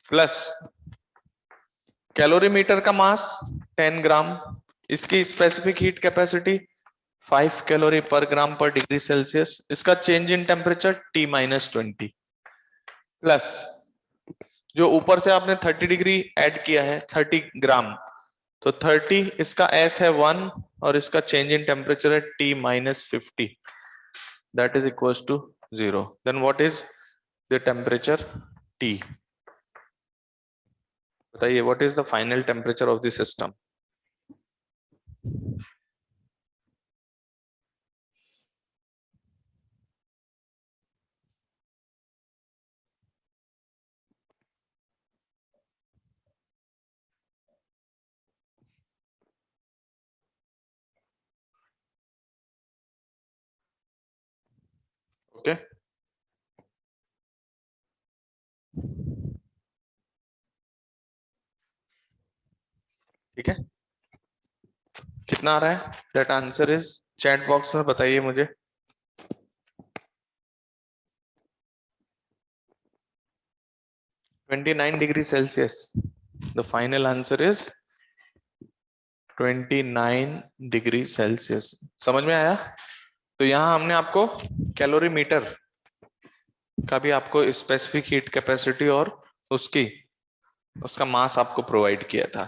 प्लस कैलोरीमीटर का मास 10 ग्राम, इसकी स्पेसिफिक हीट कैपेसिटी 5 कैलोरी पर ग्राम पर डिग्री सेल्सियस, इसका change in temperature T minus 20, plus जो ऊपर से आपने 30 डिग्री ऐड किया है 30 ग्राम, तो 30 इसका S है 1 और इसका चेंज इन टेम्परेचर है T minus 50, that is equal to 0। Then what is the temperature T, बताइए what is the final temperature of the system. Okay, ठीक है, कितना आ रहा है? That answer is, chat box में बताइए मुझे। 29 degree Celsius. The final answer is 29 degree Celsius. समझ में आया? तो यहां हमने आपको कैलोरीमीटर का भी आपको स्पेसिफिक हीट कैपेसिटी और उसकी उसका मास आपको प्रोवाइड किया था।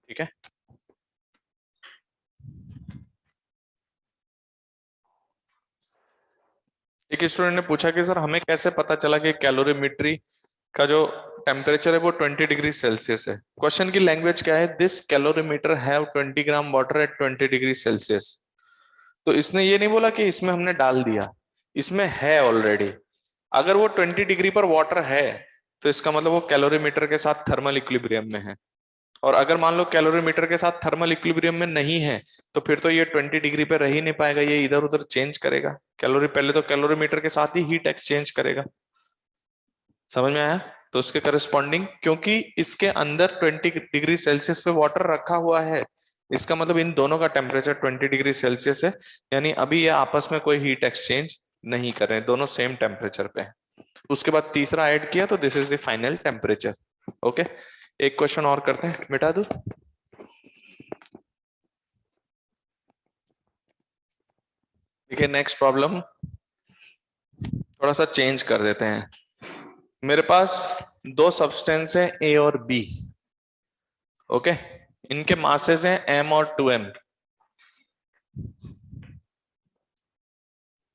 ठीक है, एक स्टूडेंट ने पूछा कि सर हमें कैसे पता चला कि कैलोरीमेट्री का जो टेम्परेचर है वो 20 डिग्री सेल्सियस है। क्वेश्चन की लैंग्वेज क्या है? This calorimeter have 20 gram water at 20 degree Celsius. तो इसने ये नहीं बोला कि इसमें हमने डाल दिया, इसमें है ऑलरेडी। अगर वो 20 डिग्री पर वाटर है तो इसका मतलब वो कैलोरीमीटर के साथ थर्मल इक्विलिब्रियम में है। और अगर मान लो कैलोरीमीटर के साथ थर्मल इक्विलिब्रियम में नहीं है तो फिर तो ये 20 डिग्री पे रह ही नहीं पाएगा, ये इधर उधर चेंज करेगा। कैलोरी पहले तो कैलोरीमीटर के साथ ही हीट एक्सचेंज करेगा। समझ में आया? तो उसके करस्पॉन्डिंग, क्योंकि इसके अंदर 20 डिग्री सेल्सियस पे वाटर रखा हुआ है, इसका मतलब इन दोनों का टेम्परेचर 20 डिग्री सेल्सियस है। यानी अभी ये आपस में कोई हीट एक्सचेंज नहीं कर रहे हैं, दोनों सेम टेम्परेचर पे है। उसके बाद तीसरा ऐड किया तो this is the final temperature. Okay, एक क्वेश्चन और करते हैं, मिटा दो। देखिए नेक्स्ट प्रॉब्लम थोड़ा सा चेंज कर देते हैं। मेरे पास दो सब्सटेंस है ए और बी। ओके, इनके मासेस हैं m और 2m,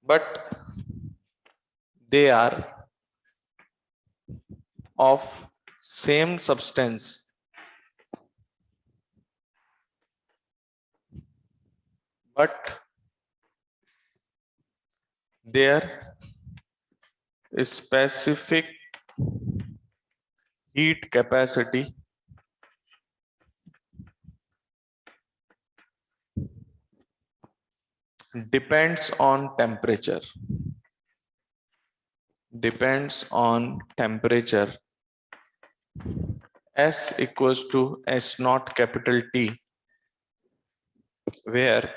but they are of same substance, but their specific heat capacity depends on temperature, depends on temperature. S equals to S naught capital T, where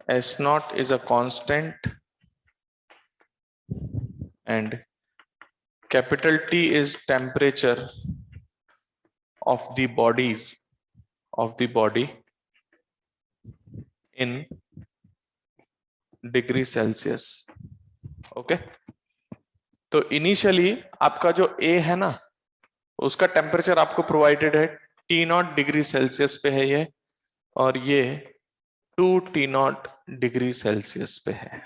S naught is a constant and capital T is temperature of the bodies of the body in degree Celsius. Okay, तो initially आपका जो ए है ना, उसका temperature आपको provided है T0 degree Celsius पे है ये, और ये 2 T0 डिग्री सेल्सियस पे है।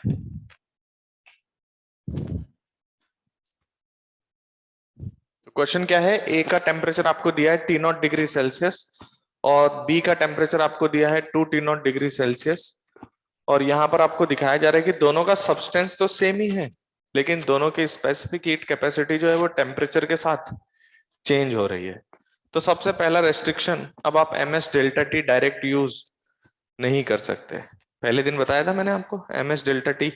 तो क्वेश्चन क्या है? ए का टेम्परेचर आपको दिया है T0 डिग्री सेल्सियस और बी का टेम्परेचर आपको दिया है 2 T0 डिग्री सेल्सियस। और यहां पर आपको दिखाया जा रहा है कि दोनों का सब्सटेंस तो सेम ही है, लेकिन दोनों की स्पेसिफिक हीट कैपेसिटी जो है वो टेम्परेचर के साथ चेंज हो रही है। तो सबसे पहला रेस्ट्रिक्शन, अब आप ms delta T direct use नहीं कर सकते। पहले दिन बताया था मैंने आपको ms डेल्टा टी।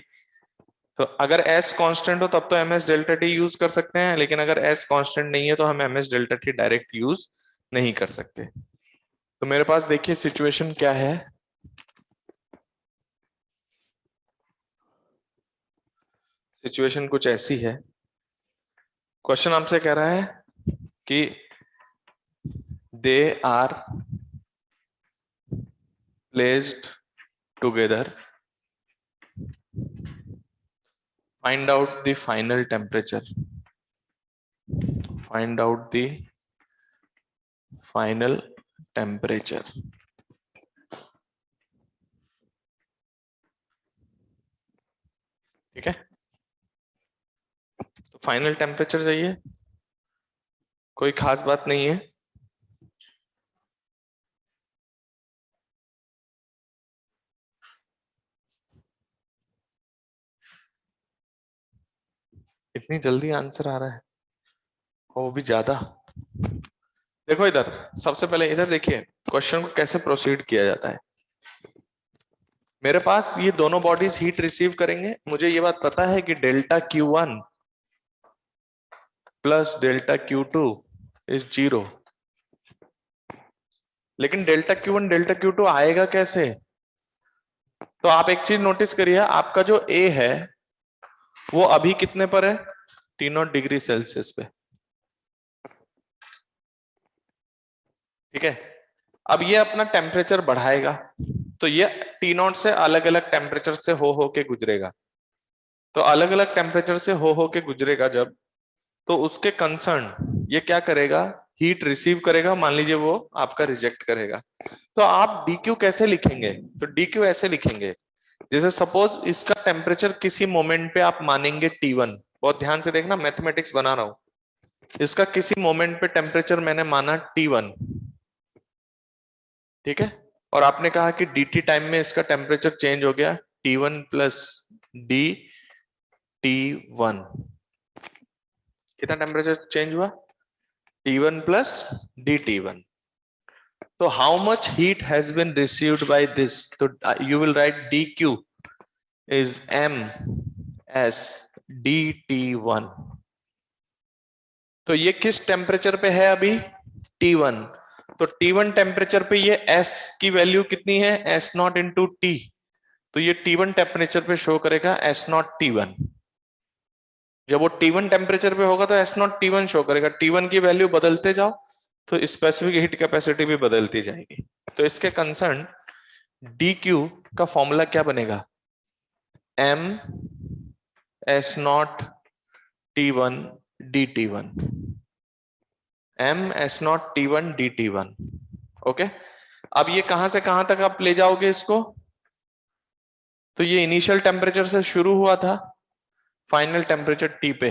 तो अगर s कांस्टेंट हो तब तो ms डेल्टा टी यूज कर सकते हैं, लेकिन अगर s कांस्टेंट नहीं है तो हम ms delta T direct use नहीं कर सकते। तो मेरे पास देखिए सिचुएशन क्या है। सिचुएशन कुछ ऐसी है, क्वेश्चन आपसे कह रहा है कि they are placed together, find out the final temperature, find out the final temperature। ठीक है, तो फाइनल टेम्परेचर चाहिए, कोई खास बात नहीं है। इतनी जल्दी आंसर आ रहा है, वो भी ज्यादा। देखो इधर, सबसे पहले इधर देखिए क्वेश्चन को कैसे प्रोसीड किया जाता है। मेरे पास ये दोनों बॉडीज हीट रिसीव करेंगे, मुझे ये बात पता है कि delta Q1 plus delta Q2 is 0, लेकिन डेल्टा Q1 डेल्टा Q2 आएगा कैसे? तो आप एक चीज नोटिस करिए, आपका जो A है वो अभी कितने पर है? T0 डिग्री सेल्सियस पे, ठीक है। अब ये अपना टेम्परेचर बढ़ाएगा, तो ये T0 से अलग अलग टेम्परेचर से हो के गुजरेगा। तो अलग अलग टेम्परेचर से हो के गुजरेगा जब, तो उसके कंसर्न ये क्या करेगा? हीट रिसीव करेगा, मान लीजिए वो आपका रिजेक्ट करेगा। तो आप dq कैसे लिखेंगे? तो dq ऐसे लिखेंगे, जैसे सपोज इसका टेम्परेचर किसी मोमेंट पे आप मानेंगे T1, बहुत ध्यान से देखना, मैथमेटिक्स बना रहा हूं। इसका किसी मोमेंट पे टेम्परेचर मैंने माना T1, ठीक है। और आपने कहा कि dt टाइम में इसका टेम्परेचर चेंज हो गया T1 प्लस dt1। कितना टेम्परेचर चेंज हुआ? T1 plus dt1। तो how much heat has been received by this? तो you will write dq is m s dt1। तो ये किस टेम्परेचर पे है अभी? T1। तो T1 टेम्परेचर पे ये S की वैल्यू कितनी है? S not into T. तो ये T1 टेम्परेचर पे शो करेगा S नॉट T1। जब वो T1 टेम्परेचर पे होगा तो S नॉट T1 शो करेगा। T1 की वैल्यू बदलते जाओ तो स्पेसिफिक हीट कैपेसिटी भी बदलती जाएगी। तो इसके कंसर्न dq का फॉर्मूला क्या बनेगा? m S not T1 dt1, m S not T1 dt1। Okay, अब ये कहां से कहां तक आप ले जाओगे इसको? तो ये इनिशियल टेम्परेचर से शुरू हुआ था, फाइनल टेम्परेचर T पे।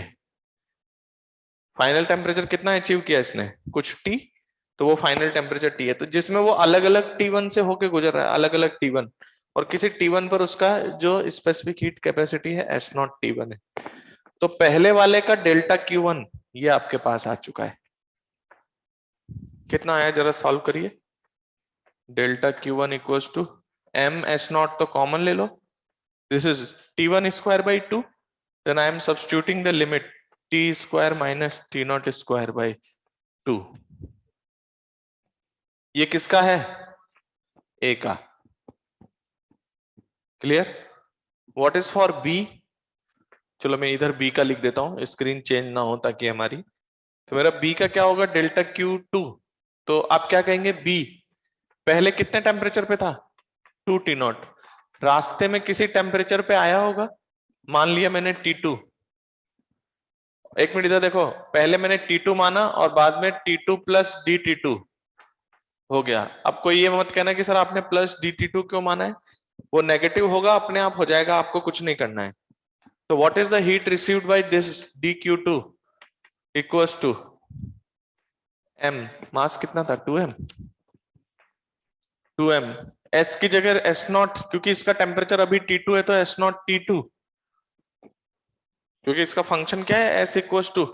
फाइनल टेम्परेचर कितना अचीव किया इसने? कुछ T, तो वो फाइनल टेम्परेचर T है। तो जिसमें वो अलग अलग T1 से होके गुजर रहा है, अलग अलग T1, और किसी T1 पर उसका जो स्पेसिफिक हीट कैपेसिटी है S नॉट T1 है। तो पहले वाले का डेल्टा Q1 ये आपके पास आ चुका है। कितना आया जरा सॉल्व करिए। Delta Q1 equals to m S naught तो कॉमन ले लो, this is T1 square by 2, then I am substituting the limit T square minus T0 square by 2। ये किसका है? A का। Clear? What is for B? चलो मैं इधर B का लिख देता हूं, स्क्रीन चेंज ना हो ताकि हमारी। तो मेरा B का क्या होगा? Delta Q2। तो आप क्या कहेंगे? B पहले कितने टेम्परेचर पे था? 2T0। रास्ते में किसी टेम्परेचर पे आया होगा, मान लिया मैंने T2। एक मिनट इधर देखो, पहले मैंने T2 माना और बाद में T2 प्लस dt2 हो गया। अब कोई ये मत कहना कि सर आपने प्लस dt2 क्यों माना है, वो नेगेटिव होगा, अपने आप हो जाएगा, आपको कुछ नहीं करना है। तो what is the heat received by this dq2 equals to m, mass कितना था? 2m। 2m, s की जगह s नॉट, क्योंकि इसका टेम्परेचर अभी T2 है तो s नॉट T2, क्योंकि इसका फंक्शन क्या है? s equals to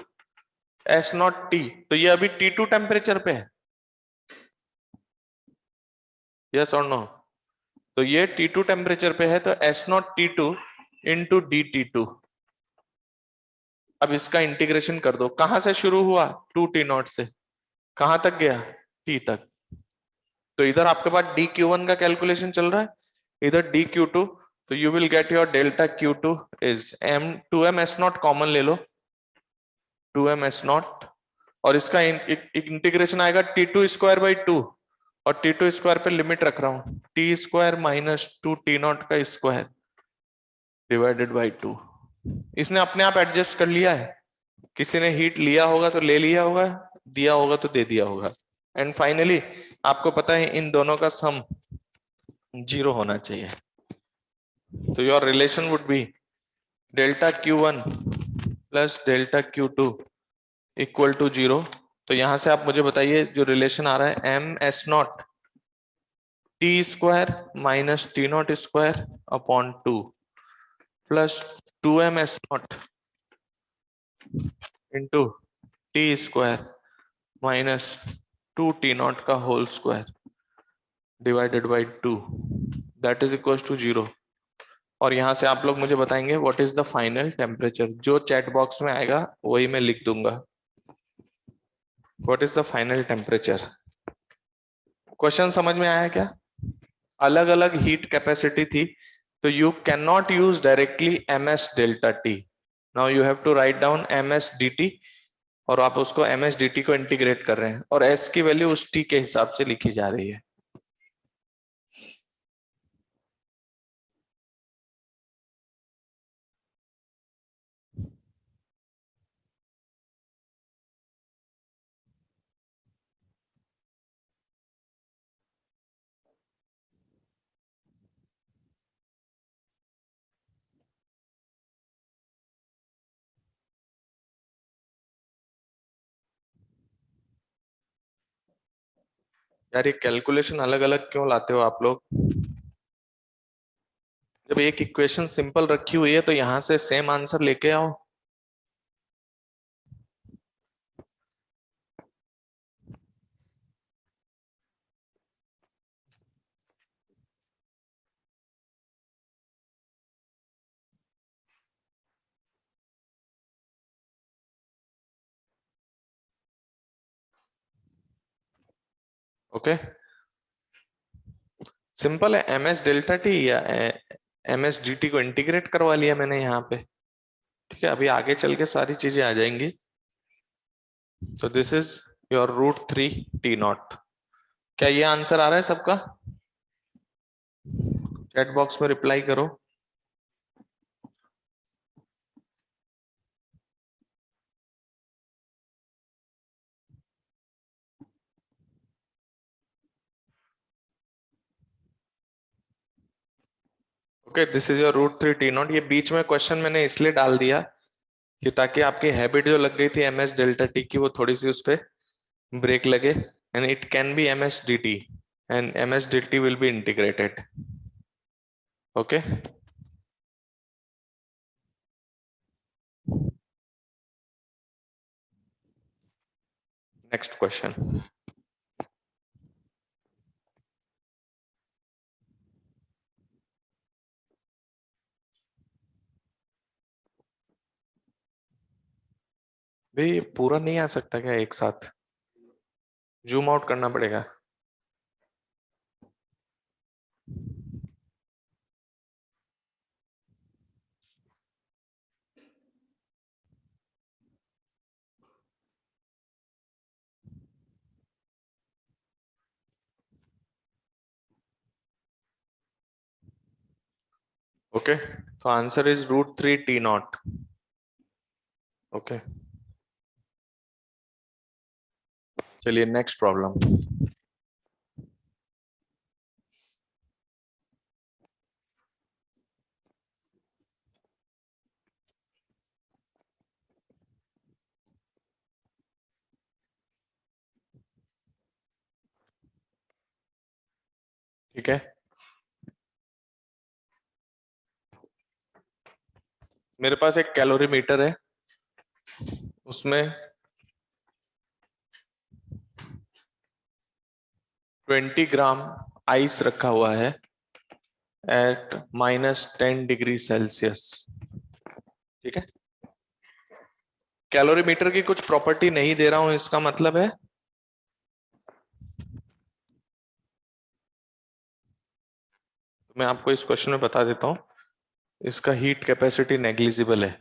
s not t। तो ये अभी T2 टेम्परेचर पे है, यस और नो? तो ये T2 टेम्परेचर पे है, तो S not T2 into dt2। अब इसका इंटीग्रेशन कर दो, कहां से शुरू हुआ? 2T0 से, कहां तक गया? T तक। तो इधर आपके पास dq1 का कैलकुलेशन चल रहा है, इधर dq2। तो you will get your delta Q2 is m 2m S not common ले लो, 2m S नॉट, और इसका इंटीग्रेशन आएगा T2 स्क्वायर बाई 2, और T2 स्क्वायर पे लिमिट रख रहा हूं, T स्क्वायर माइनस 2T0 का स्क्वायर डिवाइडेड बाई 2। इसने अपने आप एडजस्ट कर लिया है, किसी ने हीट लिया होगा तो ले लिया होगा, दिया होगा तो दे दिया होगा। एंड फाइनली आपको पता है इन दोनों का सम 0 होना चाहिए। तो your relation would be delta Q1 plus delta Q2 equal to 0। तो यहां से आप मुझे बताइए जो रिलेशन आ रहा है, m S not T square minus T0 square upon 2 plus 2m S not into T square minus 2T0 का whole square divided by 2 that is equal to 0। और यहां से आप लोग मुझे बताएंगे what is the final temperature. जो चैट बॉक्स में आएगा वही मैं लिख दूंगा। What is the final temperature. Question समझ में आया क्या? अलग अलग हीट कैपेसिटी थी, तो you can not use directly ms delta T. Now you have to write down ms dt, और आप उसको ms dt को इंटीग्रेट कर रहे हैं, और s की वैल्यू उस t के हिसाब से लिखी जा रही है। यार ये कैलकुलेशन अलग अलग क्यों लाते हो आप लोग? जब एक इक्वेशन सिंपल रखी हुई है तो यहां से सेम आंसर लेके आओ। ओके, सिंपल है। ms डेल्टा टी या ms dt को इंटीग्रेट करवा लिया मैंने यहाँ पे। ठीक है, अभी आगे चल के सारी चीजें आ जाएंगी। तो दिस इज योर √3T0। क्या ये आंसर आ रहा है सबका? चैट बॉक्स में रिप्लाई करो। Okay, this is your √3T0। ये बीच में क्वेश्चन मैंने इसलिए डाल दिया कि ताकि आपकी हैबिट जो लग गई थी ms डेल्टा टी की, वो थोड़ी सी उस पर ब्रेक लगे। And it can be ms dt and ms dt will be integrated. Okay, next question. भाई पूरा नहीं आ सकता क्या एक साथ? जूम आउट करना पड़ेगा। ओके, तो आंसर इज √3T0। ओके, चलिए नेक्स्ट प्रॉब्लम। ठीक है, मेरे पास एक कैलोरी मीटर है, उसमें 20 ग्राम आइस रखा हुआ है एट -10 डिग्री सेल्सियस। ठीक है, कैलोरी मीटर की कुछ प्रॉपर्टी नहीं दे रहा हूं, इसका मतलब है मैं आपको इस क्वेश्चन में बता देता हूं, इसका हीट कैपेसिटी नेग्लिजिबल है।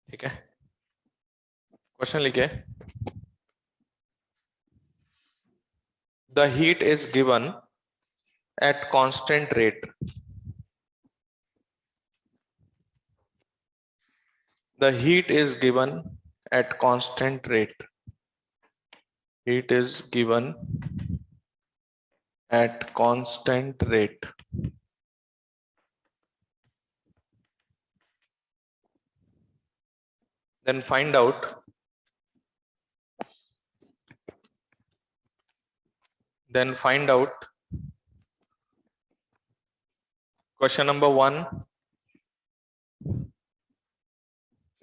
ठीक है, क्वेश्चन लिखे। The heat is given at constant rate. The heat is given at constant rate. Heat is given at constant rate. Then find out then find out question number 1,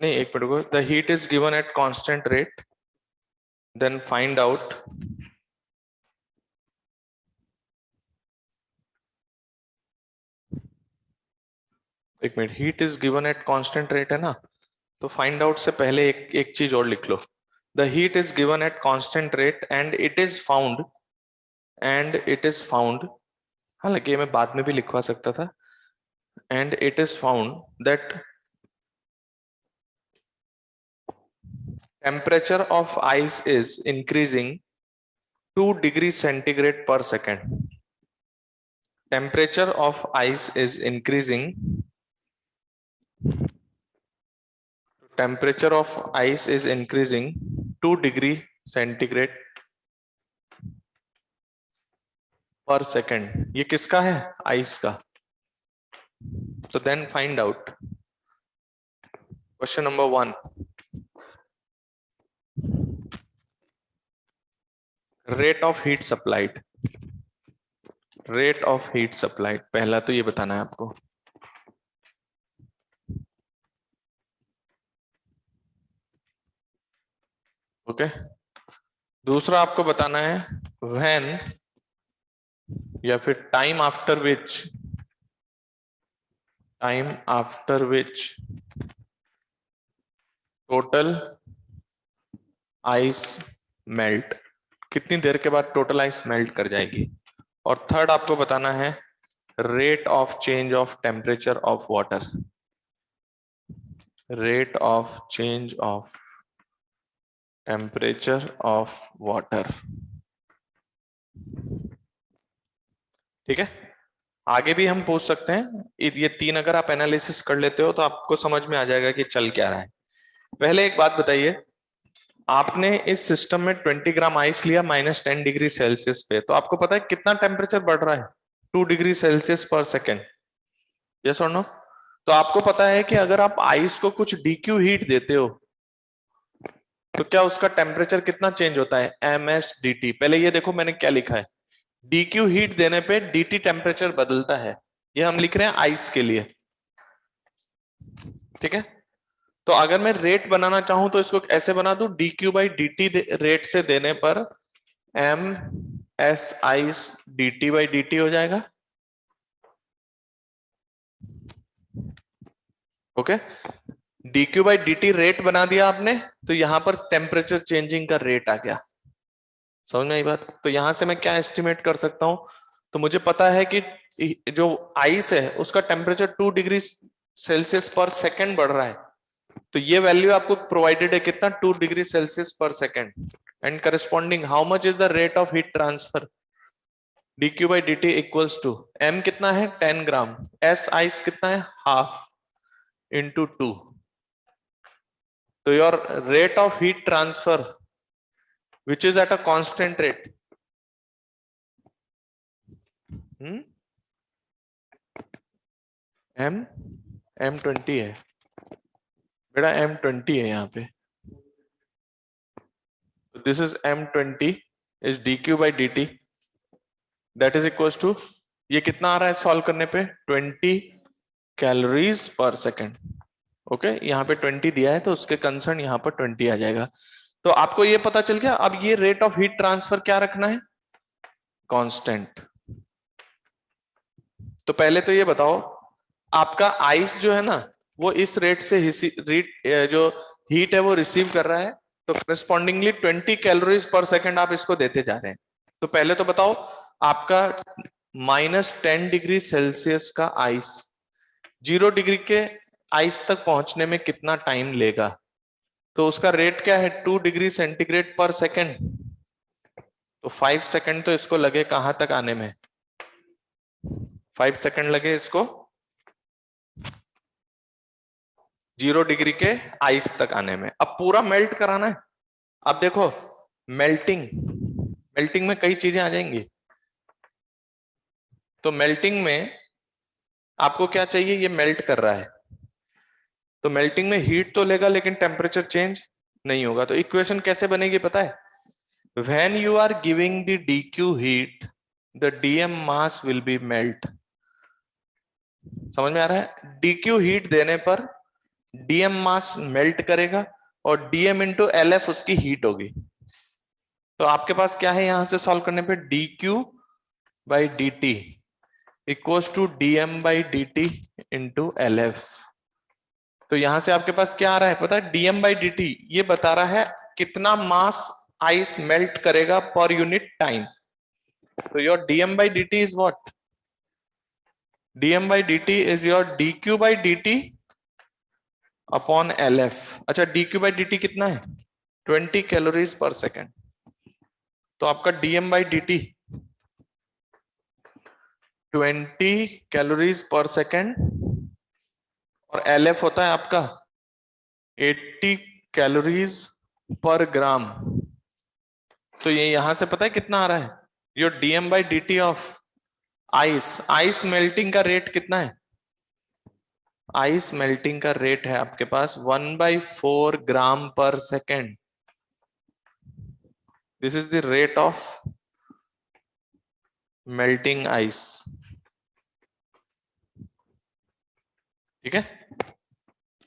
नहीं एक minute को, the heat is given at constant rate, then find out एक minute, heat is given at constant rate है ना, तो find out से पहले एक चीज और लिख लो, the heat is given at constant rate and it is found, हालांकि ये मैं बाद में भी लिखवा सकता था, and it is found that temperature of ice is increasing 2 degrees centigrade per second. Temperature of ice is increasing. Temperature of ice is increasing 2 degree centigrade per second. ये किसका है? आइस का. So then find out. Question number 1. Rate of heat supplied. Rate of heat supplied. पहला तो ये बताना है आपको. ओके. दूसरा आपको बताना है when या फिर time after which total ice melt. कितनी देर के बाद टोटल आइस मेल्ट कर जाएगी. और थर्ड आपको बताना है rate of change of temperature of water. Rate of change of temperature of water. ठीक है. आगे भी हम पूछ सकते हैं. ये 3 अगर आप एनालिसिस कर लेते हो तो आपको समझ में आ जाएगा कि चल क्या रहा है. पहले एक बात बताइए, आपने इस सिस्टम में 20 ग्राम आइस लिया -10 डिग्री सेल्सियस पे, तो आपको पता है कितना टेम्परेचर बढ़ रहा है? 2 डिग्री सेल्सियस पर सेकेंड. यस और नो? तो आपको पता है कि अगर आप आइस को कुछ डीक्यू हीट देते हो तो क्या उसका टेम्परेचर कितना चेंज होता है? MSDT. पहले ये देखो मैंने क्या लिखा है, डीक्यू हीट देने पे DT टेम्परेचर बदलता है. ये हम लिख रहे हैं आइस के लिए. ठीक है. तो अगर मैं रेट बनाना चाहूं तो इसको ऐसे बना दूं, dQ/dt रेट से देने पर MS dt/dt हो जाएगा. ओके. dQ/dt रेट बना दिया आपने, तो यहां पर टेम्परेचर चेंजिंग का रेट आ गया. समझ में आई बात? तो यहां से मैं क्या एस्टिमेट कर सकता हूं? तो मुझे पता है कि जो आइस है उसका टेम्परेचर 2 डिग्री सेल्सियस पर सेकेंड बढ़ रहा है. तो ये वैल्यू आपको प्रोवाइडेड है कितना? 2 डिग्री सेल्सियस पर second. And corresponding how much is the rate of heat transfer? dQ/dt equals to m कितना है? 10 ग्राम. S आइस कितना है? Half into 2. तो your rate of heat transfer which is at a constant rate. M20 है बेटा, M20 है यहाँ पे. This is M20 is dQ/dt that is equals to, ये कितना आ रहा है सॉल्व करने पे? 20 कैलोरीज पर सेकेंड. ओके. यहाँ पे 20 दिया है तो उसके कंसर्न यहाँ पर 20 आ जाएगा. तो आपको ये पता चल गया. अब ये रेट ऑफ हीट ट्रांसफर क्या रखना है? कांस्टेंट. तो पहले तो ये बताओ, आपका आइस जो है ना वो इस रेट से जो हीट है वो रिसीव कर रहा है, तो करस्पॉन्डिंगली 20 कैलोरीज पर सेकंड आप इसको देते जा रहे हैं. तो पहले तो बताओ आपका -10 डिग्री सेल्सियस का आइस 0 डिग्री के आइस तक पहुंचने में कितना टाइम लेगा? तो उसका रेट क्या है? 2 डिग्री सेंटीग्रेड पर सेकेंड. तो 5 सेकेंड तो इसको लगे कहां तक आने में? 5 सेकेंड लगे इसको 0 डिग्री के आइस तक आने में. अब पूरा मेल्ट कराना है. अब देखो मेल्टिंग में कई चीजें आ जाएंगी. तो मेल्टिंग में आपको क्या चाहिए? ये मेल्ट कर रहा है तो मेल्टिंग में हीट तो लेगा लेकिन टेम्परेचर चेंज नहीं होगा. तो इक्वेशन कैसे बनेगी पता है? When you are giving the dq heat, the dm mass will be melt. समझ में आ रहा है? dq हीट देने पर dm मास मेल्ट करेगा और dm इंटू LF उसकी हीट होगी। तो आपके पास क्या है यहां से सॉल्व करने पे, dq by dt equals to dm by dt into LF। तो यहां से आपके पास क्या आ रहा है पता है, dm बाई dt ये बता रहा है कितना मास आइस मेल्ट करेगा पर यूनिट टाइम। तो your dm by dt is what, dm by dt is your dq by dt upon LF। अच्छा dq बाई dt कितना है, 20 कैलोरीज पर सेकेंड। तो आपका dm by dt 20 calories per second और LF होता है आपका 80 कैलोरीज पर ग्राम। तो ये यहां से पता है कितना आ रहा है, your dm by dt of ice melting का रेट कितना है, आइस मेल्टिंग का रेट है आपके पास 1/4 ग्राम पर second. This is the rate of melting ice. ठीक है,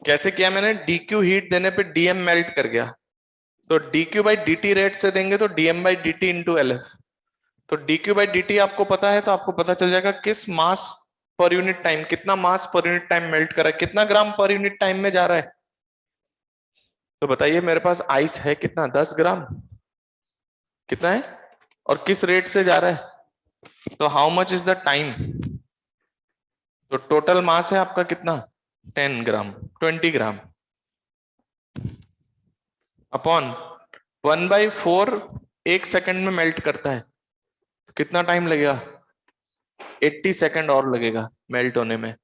कैसे किया मैंने, dq हीट देने पे dm मेल्ट कर गया, तो dq बाई dt रेट से देंगे तो dm by dt into LF। तो dq बाई dt आपको पता है, तो आपको पता चल जाएगा किस मास पर यूनिट टाइम, कितना मास पर यूनिट टाइम मेल्ट कर रहा है, कितना ग्राम पर यूनिट टाइम में जा रहा है। तो बताइए मेरे पास आइस है कितना, 10 ग्राम, कितना है और किस रेट से जा रहा है, तो how much is the time. तो टोटल मास है आपका कितना, 10 ग्राम, 20 ग्राम अपॉन 1/4 एक सेकंड में मेल्ट करता है, तो कितना टाइम लगेगा, 80 सेकंड और लगेगा मेल्ट होने में।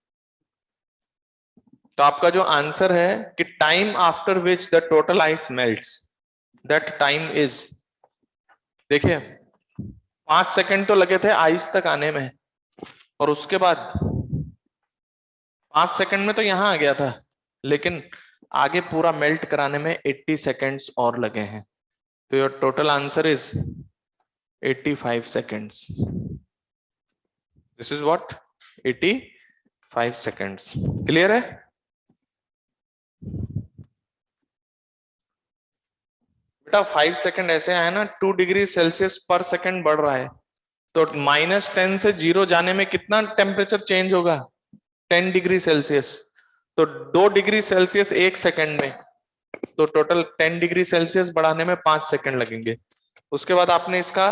तो आपका जो आंसर है कि time after which the total ice melts, that time is, देखिए 5 सेकंड तो लगे थे आइस तक आने में, और उसके बाद 5 सेकंड में तो यहां आ गया था, लेकिन आगे पूरा मेल्ट कराने में 80 सेकंड्स और लगे हैं। तो your total answer is 85 seconds. This is what, 85 seconds. Clear है? बेटा 5 सेकंड ऐसे आया ना, 2 डिग्री सेल्सियस पर सेकंड बढ़ रहा है, तो -10 से 0 जाने में कितना टेम्परेचर चेंज होगा, 10 डिग्री सेल्सियस। तो 2 डिग्री सेल्सियस एक सेकंड में, तो टोटल 10 डिग्री सेल्सियस बढ़ाने में 5 सेकंड लगेंगे। उसके बाद आपने इसका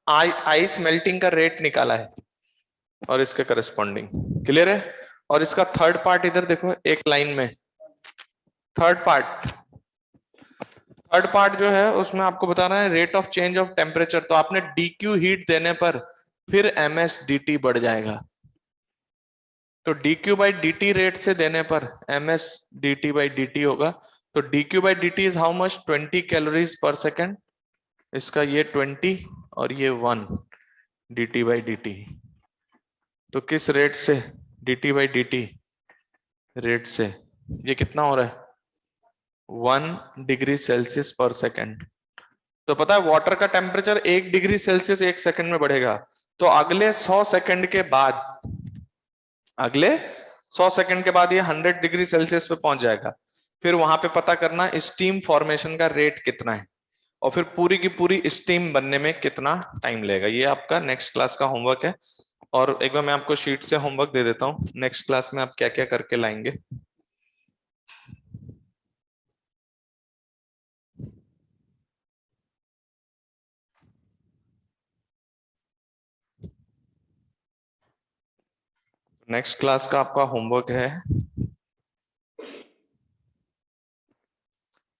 आइस मेल्टिंग का रेट निकाला है और इसके करस्पॉन्डिंग। क्लियर है? और इसका थर्ड पार्ट इधर देखो एक लाइन में, थर्ड पार्ट जो है उसमें आपको बता रहा है rate of change of temperature. तो आपने dq हीट देने पर फिर ms dt बढ़ जाएगा। तो dq बाई dt रेट से देने पर ms dt बाई dt होगा। तो dq by dt is how much, 20 calories per second. इसका ये 20 और ये 1 dt बाई dt। तो किस रेट से, dt बाई dt रेट से, ये कितना हो रहा है, 1 डिग्री सेल्सियस पर सेकेंड। तो पता है वाटर का टेम्परेचर 1 डिग्री सेल्सियस एक सेकंड में बढ़ेगा, तो अगले 100 सेकंड के बाद, अगले 100 सेकंड के बाद ये 100 डिग्री सेल्सियस पे पहुंच जाएगा। फिर वहां पे पता करना स्टीम फॉर्मेशन का रेट कितना है, और फिर पूरी की पूरी स्टीम बनने में कितना टाइम लगेगा। ये आपका नेक्स्ट क्लास का होमवर्क है। और एक बार मैं आपको शीट से होमवर्क दे देता हूँ, नेक्स्ट क्लास में आप क्या क्या करके लाएंगे। नेक्स्ट क्लास का आपका होमवर्क है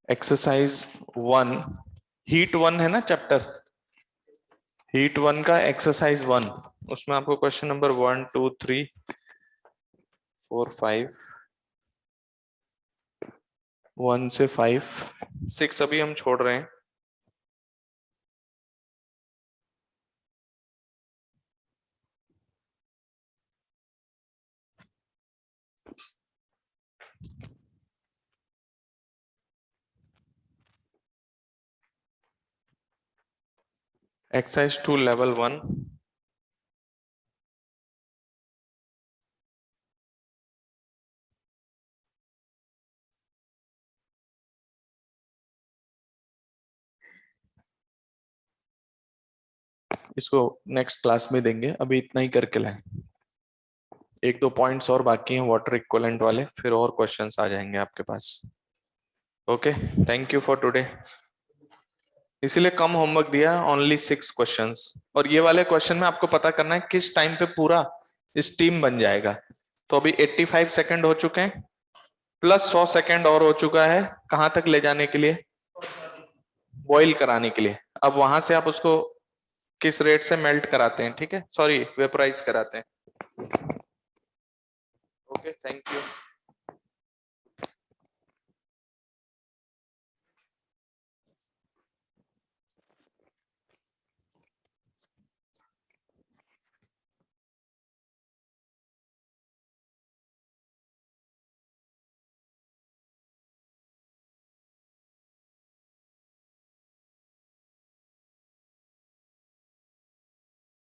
एक्सरसाइज 1, हीट 1 है ना चैप्टर, हीट 1 का एक्सरसाइज 1। उसमें आपको क्वेश्चन नंबर 1 2 3 4 5, 1 से 5 6 अभी हम छोड़ रहे हैं। Exercise 2 level 1। इसको नेक्स्ट क्लास में देंगे, अभी इतना ही करके लाएं। एक दो पॉइंट्स और बाकी हैं वाटर इक्विवेलेंट वाले, फिर और क्वेश्चंस आ जाएंगे आपके पास। Okay, thank you for today. इसीलिए कम होमवर्क दिया, ओनली 6 क्वेश्चंस। और ये वाले क्वेश्चन में आपको पता करना है किस टाइम पे पूरा स्टीम बन जाएगा। तो अभी 85 सेकंड हो चुके हैं, प्लस 100 सेकंड और हो चुका है। कहां तक ले जाने के लिए? बॉईल कराने के लिए। अब वहां से आप उसको किस रेट से मेल्ट कराते हैं, ठीक है, सॉरी वेपराइज कराते हैं। Okay, thank you.